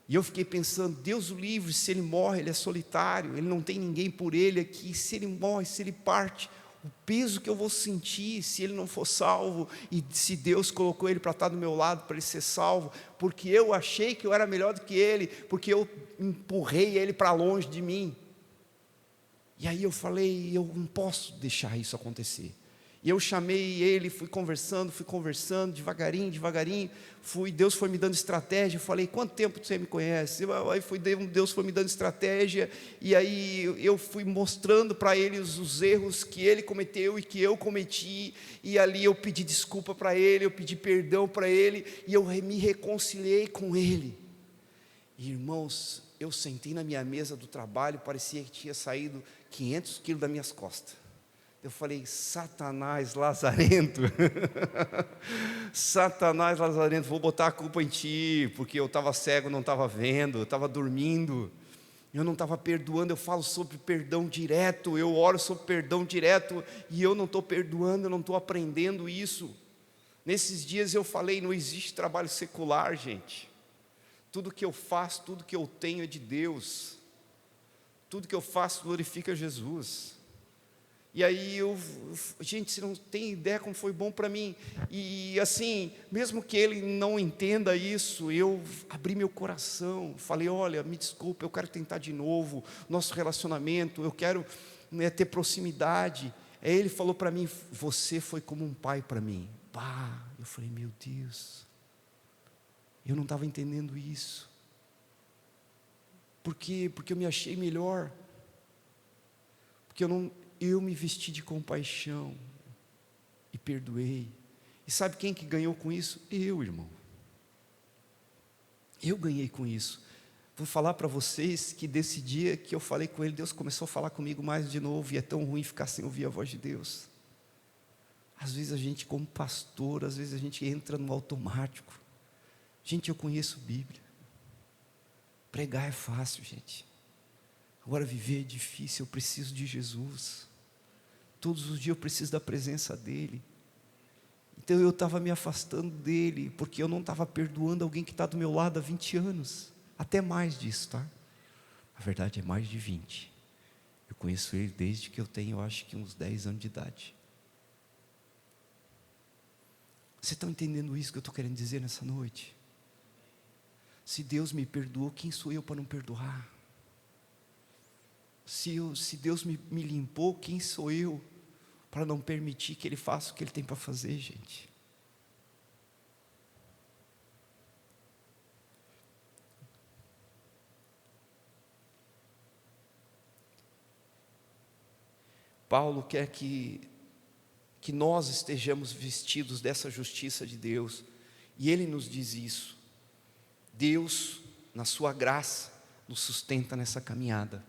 E eu fiquei pensando, Deus o livre, se ele morre, ele é solitário, ele não tem ninguém por ele aqui. Se ele morre, se ele parte, o peso que eu vou sentir se ele não for salvo, e se Deus colocou ele para estar do meu lado, para ele ser salvo, porque eu achei que eu era melhor do que ele, porque eu empurrei ele para longe de mim. E aí eu falei, eu não posso deixar isso acontecer. E eu chamei ele, fui conversando, devagarinho, Deus foi me dando estratégia. Eu falei: quanto tempo você me conhece? Aí Deus foi me dando estratégia, e aí eu fui mostrando para ele os erros que ele cometeu e que eu cometi, e ali eu pedi desculpa para ele, eu pedi perdão para ele, e eu me reconciliei com ele. E, irmãos, eu sentei na minha mesa do trabalho, parecia que tinha saído 500 quilos das minhas costas. Eu falei: Satanás lazarento, Satanás lazarento, vou botar a culpa em ti, porque eu estava cego, não estava vendo, eu estava dormindo, eu não estava perdoando. Eu falo sobre perdão direto, eu oro sobre perdão direto, e eu não estou perdoando, eu não estou aprendendo isso. Nesses dias eu falei: não existe trabalho secular, gente. Tudo que eu faço, tudo que eu tenho é de Deus, tudo que eu faço glorifica Jesus. E aí gente, você não tem ideia como foi bom para mim. E assim, mesmo que ele não entenda isso, eu abri meu coração, falei: olha, me desculpa, eu quero tentar de novo nosso relacionamento, eu quero ter proximidade. Aí ele falou para mim: você foi como um pai para mim. Eu falei: meu Deus, eu não estava entendendo isso. Por quê? Porque eu me achei melhor, porque eu me vesti de compaixão e perdoei. E sabe quem que ganhou com isso? Eu, irmão. Eu ganhei com isso. Vou falar para vocês que desse dia que eu falei com ele, Deus começou a falar comigo mais de novo, e é tão ruim ficar sem ouvir a voz de Deus. Às vezes a gente, como pastor, às vezes a gente entra no automático. Gente, eu conheço Bíblia. Pregar é fácil, gente. Agora viver é difícil. Eu preciso de Jesus. Todos os dias eu preciso da presença dEle. Então eu estava me afastando dEle, porque eu não estava perdoando alguém que está do meu lado há 20 anos. Até mais disso, tá? A verdade é mais de 20. Eu conheço ele desde que eu tenho, eu acho que uns 10 anos de idade. Vocês estão entendendo isso que eu estou querendo dizer nessa noite? Se Deus me perdoou, quem sou eu para não perdoar? Se Deus me limpou, quem sou eu para não permitir que Ele faça o que Ele tem para fazer, gente? Paulo quer que nós estejamos vestidos dessa justiça de Deus, e ele nos diz isso. Deus, na sua graça, nos sustenta nessa caminhada.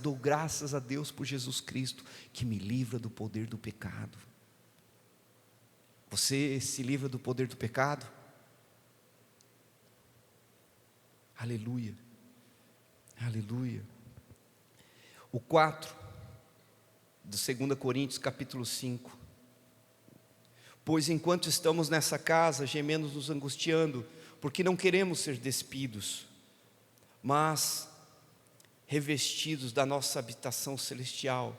Dou graças a Deus por Jesus Cristo, que me livra do poder do pecado. Você se livra do poder do pecado? Aleluia, aleluia. O 4 de 2 Coríntios capítulo 5. Pois enquanto estamos nessa casa, gemendo nos angustiando, porque não queremos ser despidos, mas revestidos da nossa habitação celestial,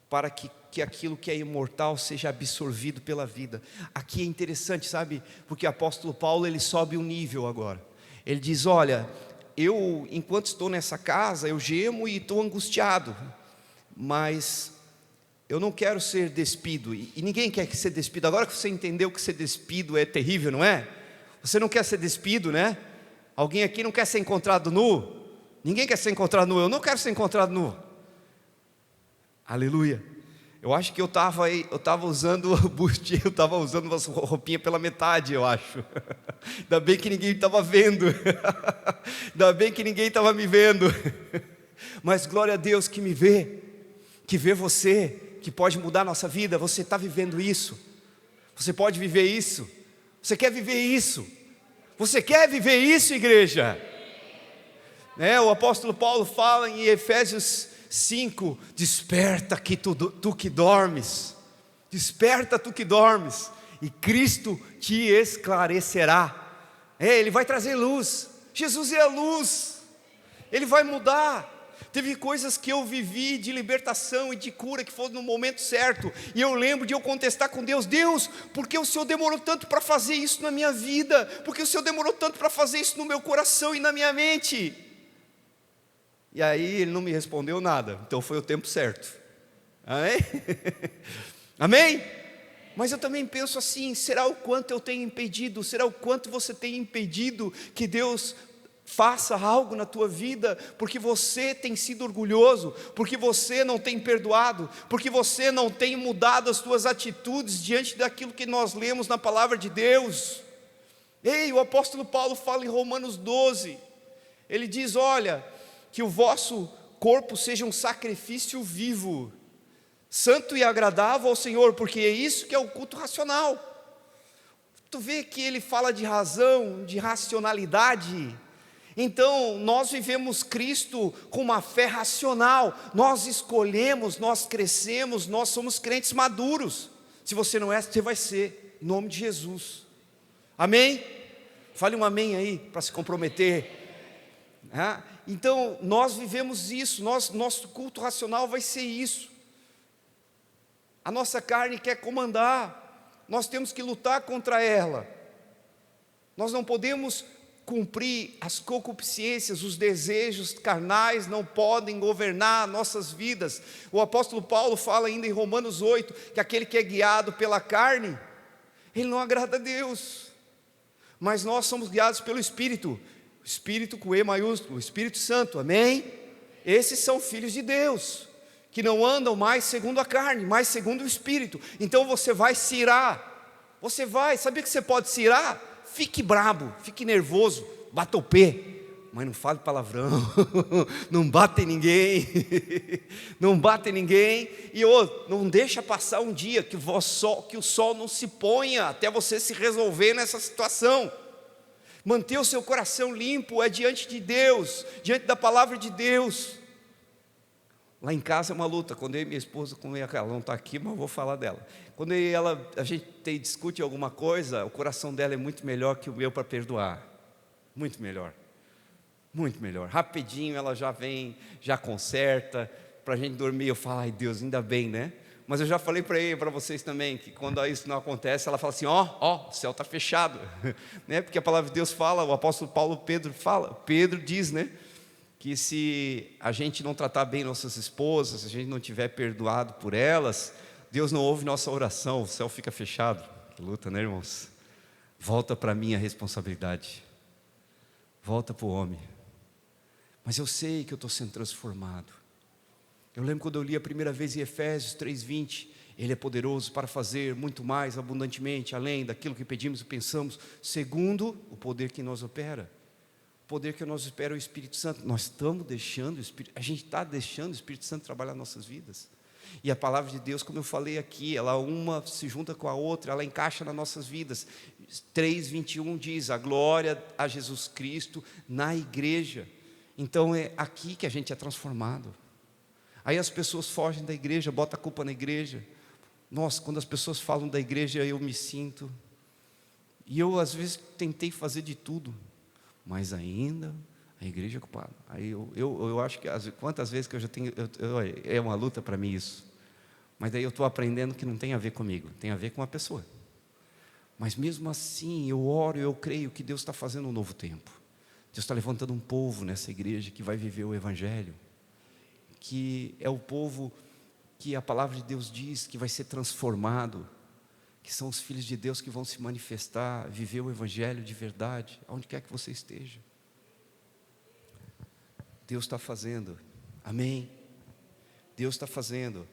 para que aquilo que é imortal seja absorvido pela vida. Aqui é interessante, sabe? Porque o apóstolo Paulo, ele sobe um nível agora. Ele diz: olha, eu enquanto estou nessa casa, eu gemo e estou angustiado, mas eu não quero ser despido, e ninguém quer ser despido. Agora que você entendeu que ser despido é terrível, não é? Você não quer ser despido, né? Alguém aqui não quer ser encontrado nu? Ninguém quer ser encontrado nu. Eu não quero ser encontrado nu. Aleluia. Eu acho que eu estava usando bustier, eu estava usando umas roupinhas pela metade, eu acho. Ainda bem que ninguém estava vendo. Ainda bem que ninguém estava me vendo. Mas glória a Deus que me vê, que vê você, que pode mudar a nossa vida. Você está vivendo isso. Você pode viver isso. Você quer viver isso? Você quer viver isso, igreja? O apóstolo Paulo fala em Efésios 5: desperta que tu que dormes, desperta tu que dormes, e Cristo te esclarecerá. Ele vai trazer luz. Jesus é a luz. Ele vai mudar. Teve coisas que eu vivi de libertação e de cura que foram no momento certo, e eu lembro de eu contestar com Deus: Deus, por que o Senhor demorou tanto para fazer isso na minha vida? Por que o Senhor demorou tanto para fazer isso no meu coração e na minha mente? E aí ele não me respondeu nada, então foi o tempo certo. Amém? Amém? Mas eu também penso assim, será o quanto eu tenho impedido, será o quanto você tem impedido que Deus faça algo na tua vida, porque você tem sido orgulhoso, porque você não tem perdoado, porque você não tem mudado as tuas atitudes diante daquilo que nós lemos na palavra de Deus. Ei, o apóstolo Paulo fala em Romanos 12, ele diz, olha, que o vosso corpo seja um sacrifício vivo, santo e agradável ao Senhor, porque é isso que é o culto racional. Tu vê que ele fala de razão, de racionalidade. Então nós vivemos Cristo com uma fé racional, nós escolhemos, nós crescemos, nós somos crentes maduros. Se você não é, você vai ser, em nome de Jesus. Amém? Fale um amém aí, para se comprometer. Então nós vivemos isso, nosso culto racional vai ser isso. A nossa carne quer comandar, nós temos que lutar contra ela. Nós não podemos cumprir as concupiscências, os desejos carnais não podem governar nossas vidas. O apóstolo Paulo fala ainda em Romanos 8, que aquele que é guiado pela carne, ele não agrada a Deus. Mas nós somos guiados pelo Espírito, Espírito com E maiúsculo, o Espírito Santo, amém? Esses são filhos de Deus, que não andam mais segundo a carne, mas segundo o Espírito. Então você vai se irar, sabia que você pode se irar? Fique brabo, fique nervoso, bata o pé, mas não fale palavrão, não bate em ninguém, não bate em ninguém, e não deixa passar um dia que o sol não se ponha, até você se resolver nessa situação. Manter o seu coração limpo é diante de Deus, diante da palavra de Deus. Lá em casa é uma luta, quando eu e minha esposa, ela não está aqui, mas eu vou falar dela. Quando a gente discute alguma coisa, o coração dela é muito melhor que o meu para perdoar. Muito melhor. Muito melhor. Rapidinho ela já vem, já conserta, para a gente dormir. Eu falo, ai Deus, ainda bem, né? Mas eu já falei para vocês também, que quando isso não acontece, ela fala assim, ó, o céu está fechado. Né? Porque a palavra de Deus fala, o apóstolo Pedro diz, né? Que se a gente não tratar bem nossas esposas, se a gente não tiver perdoado por elas, Deus não ouve nossa oração, o céu fica fechado. Que luta, né, irmãos? Volta para mim a responsabilidade, volta para o homem. Mas eu sei que eu estou sendo transformado. Eu lembro quando eu li a primeira vez em Efésios 3:20, Ele é poderoso para fazer muito mais abundantemente, além daquilo que pedimos e pensamos, segundo o poder que nos opera. O poder que nós espera é o Espírito Santo. Nós estamos deixando a gente está deixando o Espírito Santo trabalhar nas nossas vidas. E a palavra de Deus, como eu falei aqui, ela uma se junta com a outra, ela encaixa nas nossas vidas. 3:21 diz, a glória a Jesus Cristo na igreja. Então é aqui que a gente é transformado. Aí as pessoas fogem da igreja, botam a culpa na igreja. Nossa, quando as pessoas falam da igreja, eu me sinto. E eu às vezes tentei fazer de tudo, mas ainda a igreja é culpada. Aí eu acho que quantas vezes que eu já tenho, é uma luta para mim isso. Mas daí eu estou aprendendo que não tem a ver comigo, tem a ver com a pessoa. Mas mesmo assim, eu oro, eu creio que Deus está fazendo um novo tempo. Deus está levantando um povo nessa igreja que vai viver o Evangelho, que é o povo que a palavra de Deus diz que vai ser transformado, que são os filhos de Deus que vão se manifestar, viver o Evangelho de verdade, aonde quer que você esteja. Deus está fazendo, amém? Deus está fazendo.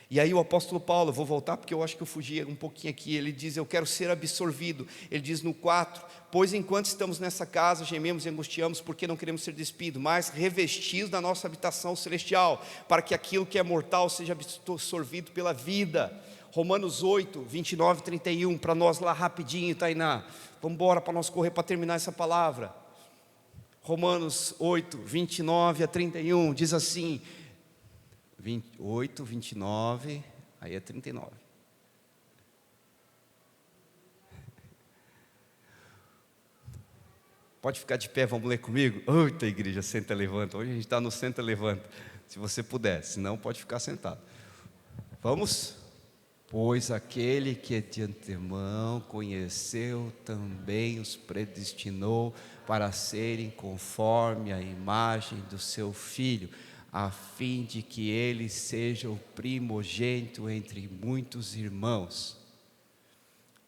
E aí o apóstolo Paulo, eu vou voltar porque eu acho que eu fugi um pouquinho aqui, ele diz, eu quero ser absorvido. Ele diz no 4, pois enquanto estamos nessa casa, gememos e angustiamos, porque não queremos ser despidos, mas revestidos da nossa habitação celestial, para que aquilo que é mortal seja absorvido pela vida. Romanos 8, 29 e 31, para nós lá rapidinho, Tainá, vamos embora para nós correr para terminar essa palavra. Romanos 8, 29 a 31, diz assim, 28, 29, aí é 39. Pode ficar de pé, vamos ler comigo? Eita, igreja, senta e levanta. Hoje a gente está no senta e levanta, se você puder, se não pode ficar sentado. Vamos? Pois aquele que de antemão conheceu, também os predestinou para serem conforme a imagem do seu Filho, a fim de que ele seja o primogênito entre muitos irmãos.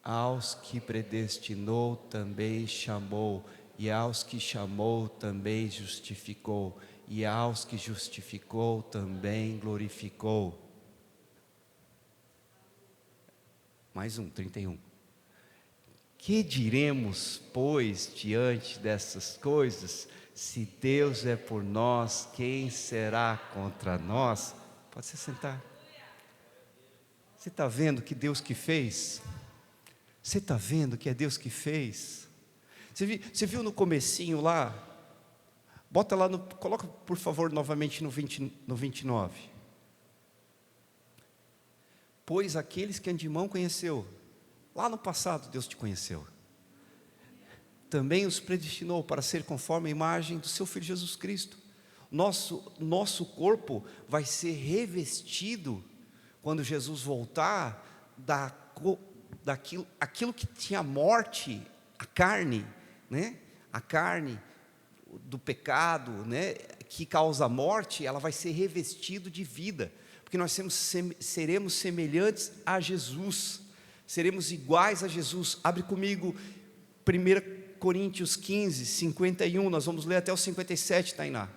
Aos que predestinou também chamou, e aos que chamou também justificou, e aos que justificou também glorificou. Mais 31. Que diremos, pois, diante dessas coisas? Se Deus é por nós, quem será contra nós? Pode se sentar. Você está vendo que Deus que fez? Você está vendo que é Deus que fez? Você viu no comecinho lá? Bota lá, coloca por favor novamente no 29. Pois aqueles que antemão conheceu, lá no passado Deus te conheceu, também os predestinou para ser conforme a imagem do seu Filho Jesus Cristo. Nosso corpo vai ser revestido, quando Jesus voltar, aquilo que tinha morte, a carne, né? A carne do pecado, né? Que causa morte, ela vai ser revestido de vida, porque nós seremos semelhantes a Jesus, seremos iguais a Jesus. Abre comigo 1 Coríntios 15, 51, nós vamos ler até o 57, Tainá.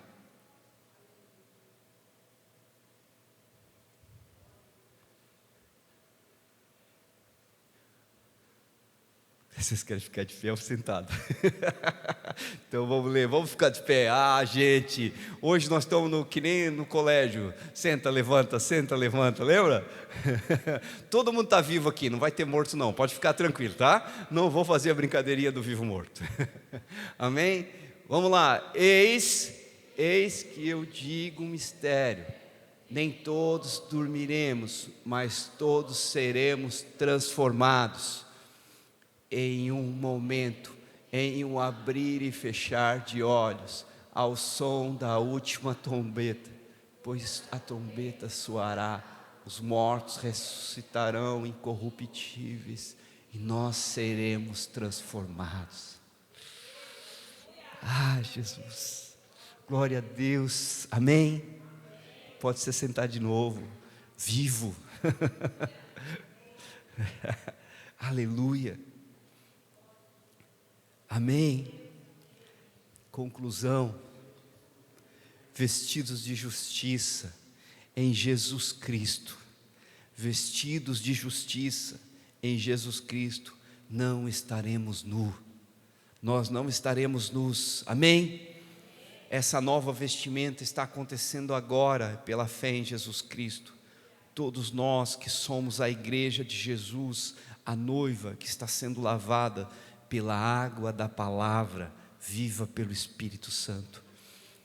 Vocês querem ficar de pé ou sentado? Então vamos ler, vamos ficar de pé. Gente, hoje nós estamos que nem no colégio. Senta, levanta, lembra? Todo mundo está vivo aqui, não vai ter morto não, pode ficar tranquilo, tá? Não vou fazer a brincadeirinha do vivo morto. Amém? Vamos lá. Eis que eu digo um mistério. Nem todos dormiremos, mas todos seremos transformados. Em um momento, em um abrir e fechar de olhos, ao som da última trombeta, pois a trombeta soará, os mortos ressuscitarão incorruptíveis, e nós seremos transformados. Jesus, glória a Deus, amém? Pode se sentar de novo, vivo. Aleluia. Amém. Conclusão: vestidos de justiça em Jesus Cristo, vestidos de justiça em Jesus Cristo, não estaremos nus, nós não estaremos nus, amém? Essa nova vestimenta está acontecendo agora, pela fé em Jesus Cristo. Todos nós que somos a igreja de Jesus, a noiva que está sendo lavada pela água da palavra, viva pelo Espírito Santo.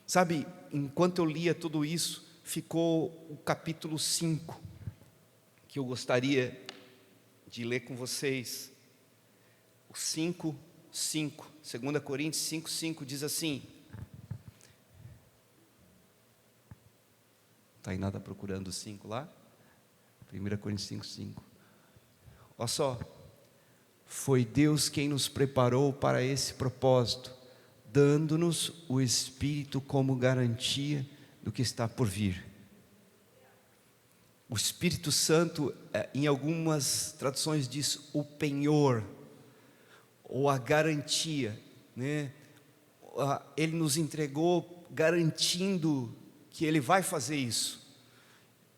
Sabe, enquanto eu lia tudo isso, ficou o capítulo 5, que eu gostaria de ler com vocês. O 5, 2 Coríntios 5, 5 diz assim. Tainá está procurando o 5 lá? 1 Coríntios 5, 5. Olha só. Foi Deus quem nos preparou para esse propósito, dando-nos o Espírito como garantia do que está por vir. O Espírito Santo, em algumas traduções diz o penhor, ou a garantia, né? Ele nos entregou garantindo que Ele vai fazer isso.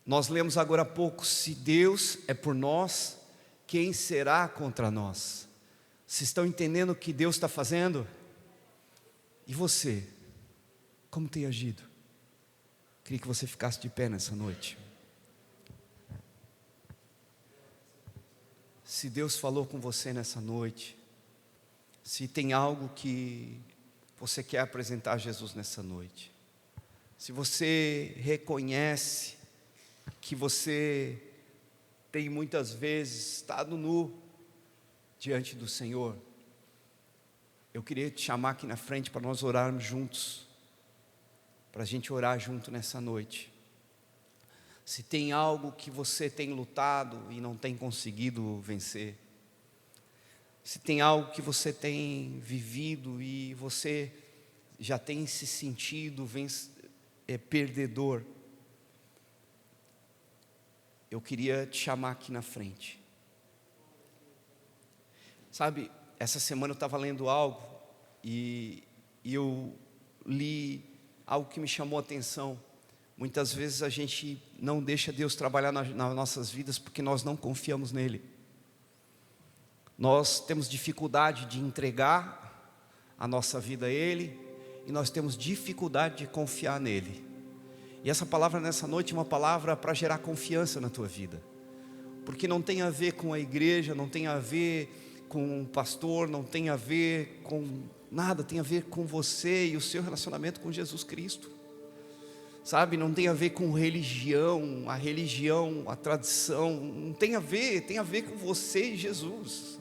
Nós lemos agora há pouco, se Deus é por nós, quem será contra nós? Vocês estão entendendo o que Deus está fazendo? E você, como tem agido? Queria que você ficasse de pé nessa noite. Se Deus falou com você nessa noite, se tem algo que você quer apresentar a Jesus nessa noite, se você reconhece que você tem muitas vezes estado nu diante do Senhor, eu queria te chamar aqui na frente para nós orarmos juntos, para a gente orar junto nessa noite. Se tem algo que você tem lutado e não tem conseguido vencer, se tem algo que você tem vivido e você já tem se sentido perdedor, eu queria te chamar aqui na frente. Sabe, essa semana eu estava lendo algo e eu li algo que me chamou a atenção. Muitas vezes a gente não deixa Deus trabalhar nas nossas vidas porque nós não confiamos nele. Nós temos dificuldade de entregar a nossa vida a Ele, e nós temos dificuldade de confiar nele. E essa palavra nessa noite é uma palavra para gerar confiança na tua vida, porque não tem a ver com a igreja, não tem a ver com o pastor, não tem a ver com nada, tem a ver com você e o seu relacionamento com Jesus Cristo. Sabe, não tem a ver com religião, a tradição, não tem a ver, tem a ver com você e Jesus.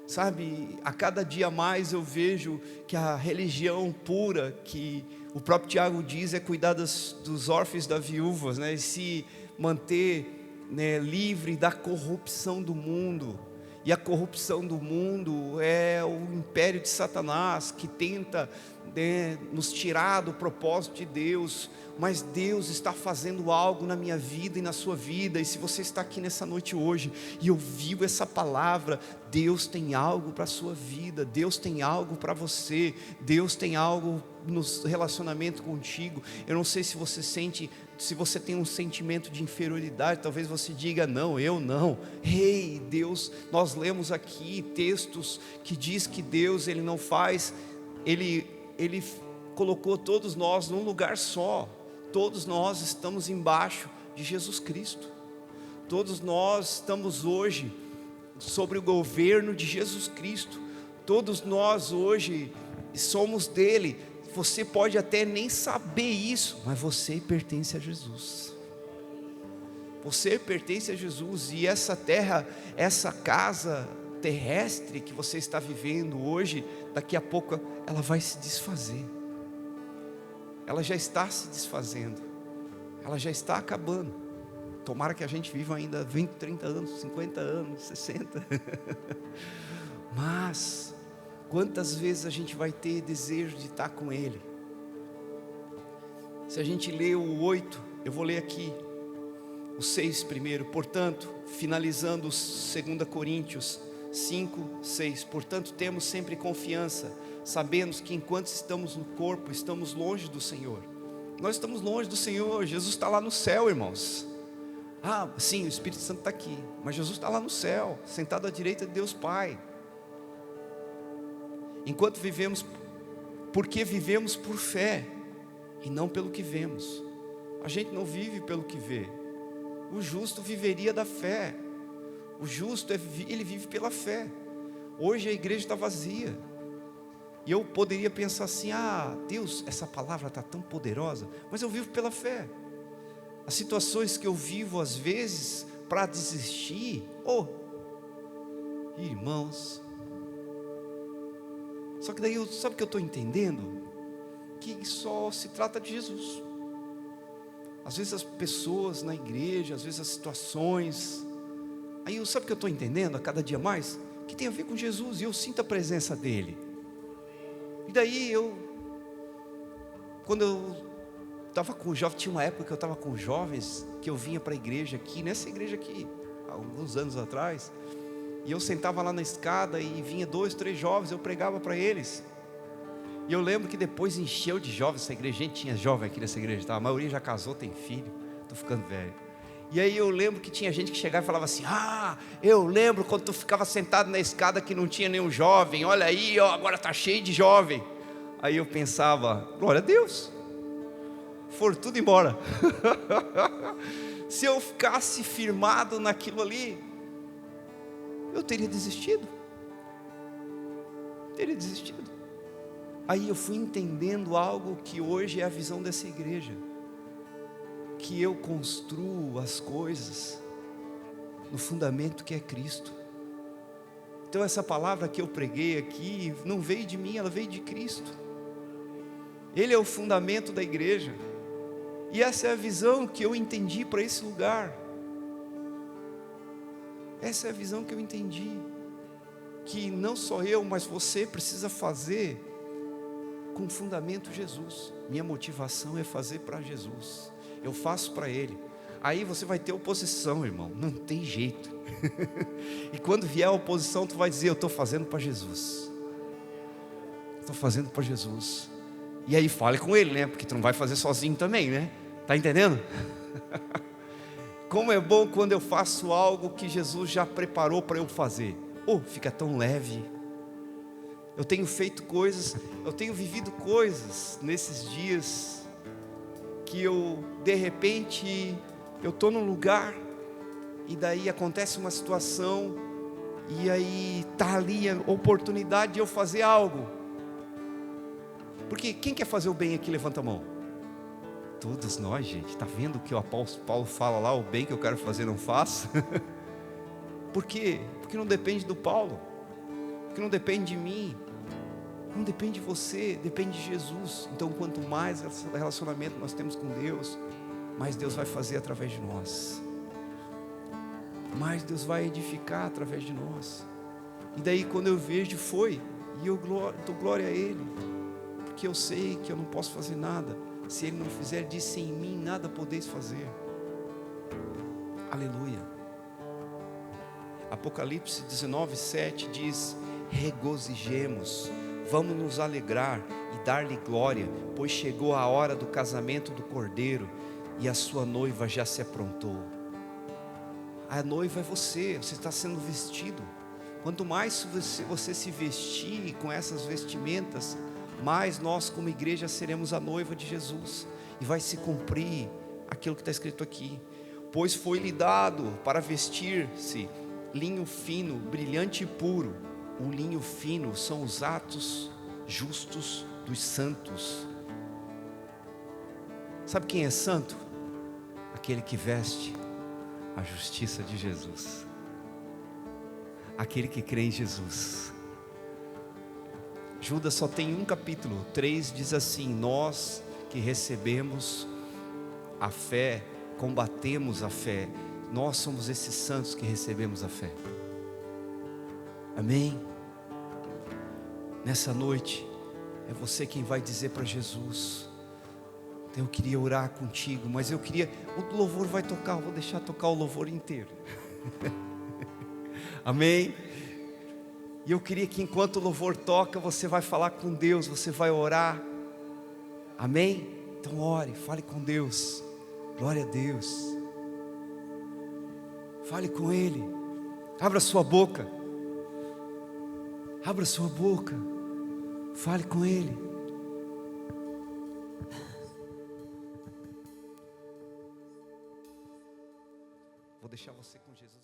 Sabe, a cada dia mais eu vejo que a religião pura, que o próprio Tiago diz, é cuidar dos órfãos, das viúvas, né? E se manter, né, livre da corrupção do mundo. E a corrupção do mundo é o império de Satanás, que tenta, né, nos tirar do propósito de Deus. Mas Deus está fazendo algo na minha vida e na sua vida. E se você está aqui nessa noite hoje e ouviu essa palavra, Deus tem algo para a sua vida, Deus tem algo para você, Deus tem algo no relacionamento contigo. Eu não sei se você sente, se você tem um sentimento de inferioridade, talvez você diga, não, eu não. Ei, Deus, nós lemos aqui textos que diz que Deus, Ele não faz, Ele colocou todos nós num lugar só. Todos nós estamos embaixo de Jesus Cristo. Todos nós estamos hoje sobre o governo de Jesus Cristo. Todos nós hoje somos dele. Você pode até nem saber isso, mas você pertence a Jesus. Você pertence a Jesus. E essa terra, essa casa terrestre que você está vivendo hoje, daqui a pouco ela vai se desfazer. Ela já está se desfazendo, ela já está acabando. Tomara que a gente viva ainda 20, 30 anos, 50 anos, 60. Mas quantas vezes a gente vai ter desejo de estar com Ele? Se a gente lê o 8, eu vou ler aqui o 6 primeiro. Portanto, finalizando 2 Coríntios 5, 6. Portanto, temos sempre confiança, sabemos que enquanto estamos no corpo, estamos longe do Senhor. Nós estamos longe do Senhor. Jesus está lá no céu, irmãos. Ah, sim, o Espírito Santo está aqui, mas Jesus está lá no céu, sentado à direita de Deus Pai. Enquanto vivemos, porque vivemos por fé e não pelo que vemos. A gente não vive pelo que vê. O justo viveria da fé. O justo, ele vive pela fé. Hoje a igreja está vazia. E eu poderia pensar assim, Deus, essa palavra está tão poderosa, mas eu vivo pela fé. As situações que eu vivo às vezes para desistir, irmãos, só que daí sabe o que eu estou entendendo? Que só se trata de Jesus. Às vezes as pessoas na igreja, às vezes as situações, aí sabe o que eu estou entendendo a cada dia mais? Que tem a ver com Jesus, e eu sinto a presença dEle. E daí quando eu estava com jovens, tinha uma época que eu estava com jovens, que eu vinha para a igreja aqui, nessa igreja aqui, há alguns anos atrás, e eu sentava lá na escada e vinha 2, 3 jovens, eu pregava para eles. E eu lembro que depois encheu de jovens essa igreja. Gente, tinha jovem aqui nessa igreja, tá? A maioria já casou, tem filho, estou ficando velho. E aí eu lembro que tinha gente que chegava e falava assim, eu lembro quando tu ficava sentado na escada que não tinha nenhum jovem, olha aí, agora está cheio de jovem. Aí eu pensava, glória a Deus, for tudo embora. Se eu ficasse firmado naquilo ali, eu teria desistido. Aí eu fui entendendo algo que hoje é a visão dessa igreja, que eu construo as coisas no fundamento que é Cristo. Então essa palavra que eu preguei aqui não veio de mim, ela veio de Cristo. Ele é o fundamento da igreja. E essa é a visão que eu entendi para esse lugar. Essa é a visão que eu entendi, que não só eu, mas você precisa fazer com fundamento Jesus. Minha motivação é fazer para Jesus. Eu faço para Ele. Aí você vai ter oposição, irmão. Não tem jeito. E quando vier a oposição, tu vai dizer: eu estou fazendo para Jesus. Estou fazendo para Jesus. E aí fale com Ele, né? Porque tu não vai fazer sozinho também, né? Tá entendendo? Como é bom quando eu faço algo que Jesus já preparou para eu fazer. Oh, fica tão leve. Eu tenho feito coisas, eu tenho vivido coisas nesses dias que eu, de repente, eu estou num lugar e daí acontece uma situação e aí está ali a oportunidade de eu fazer algo. Porque quem quer fazer o bem aqui, levanta a mão. Todos nós, gente. Está vendo o que o apóstolo Paulo fala lá? O bem que eu quero fazer não faço. Por quê? Porque não depende do Paulo, porque não depende de mim, não depende de você, depende de Jesus. Então quanto mais relacionamento nós temos com Deus, mais Deus vai fazer através de nós, mais Deus vai edificar através de nós. E daí quando eu vejo, e eu dou glória a Ele, porque eu sei que eu não posso fazer nada, se Ele não fizer, disse: em mim nada podeis fazer. Aleluia. Apocalipse 19:7 diz: regozijemos, vamos nos alegrar e dar-lhe glória, pois chegou a hora do casamento do Cordeiro e a sua noiva já se aprontou. A noiva é você está sendo vestido. Quanto mais você se vestir com essas vestimentas, mais nós como igreja seremos a noiva de Jesus, e vai se cumprir aquilo que está escrito aqui: pois foi-lhe dado para vestir-se linho fino, brilhante e puro. O linho fino são os atos justos dos santos. Sabe quem é santo? Aquele que veste a justiça de Jesus, aquele que crê em Jesus. Judas só tem um capítulo, 3 diz assim: nós que recebemos a fé, combatemos a fé. Nós somos esses santos que recebemos a fé. Amém? Nessa noite, é você quem vai dizer para Jesus. Eu queria orar contigo, mas o louvor vai tocar, eu vou deixar tocar o louvor inteiro. Amém? E eu queria que enquanto o louvor toca, você vai falar com Deus, você vai orar. Amém? Então ore, fale com Deus. Glória a Deus. Fale com Ele. Abra sua boca. Abra sua boca. Fale com Ele. Vou deixar você com Jesus.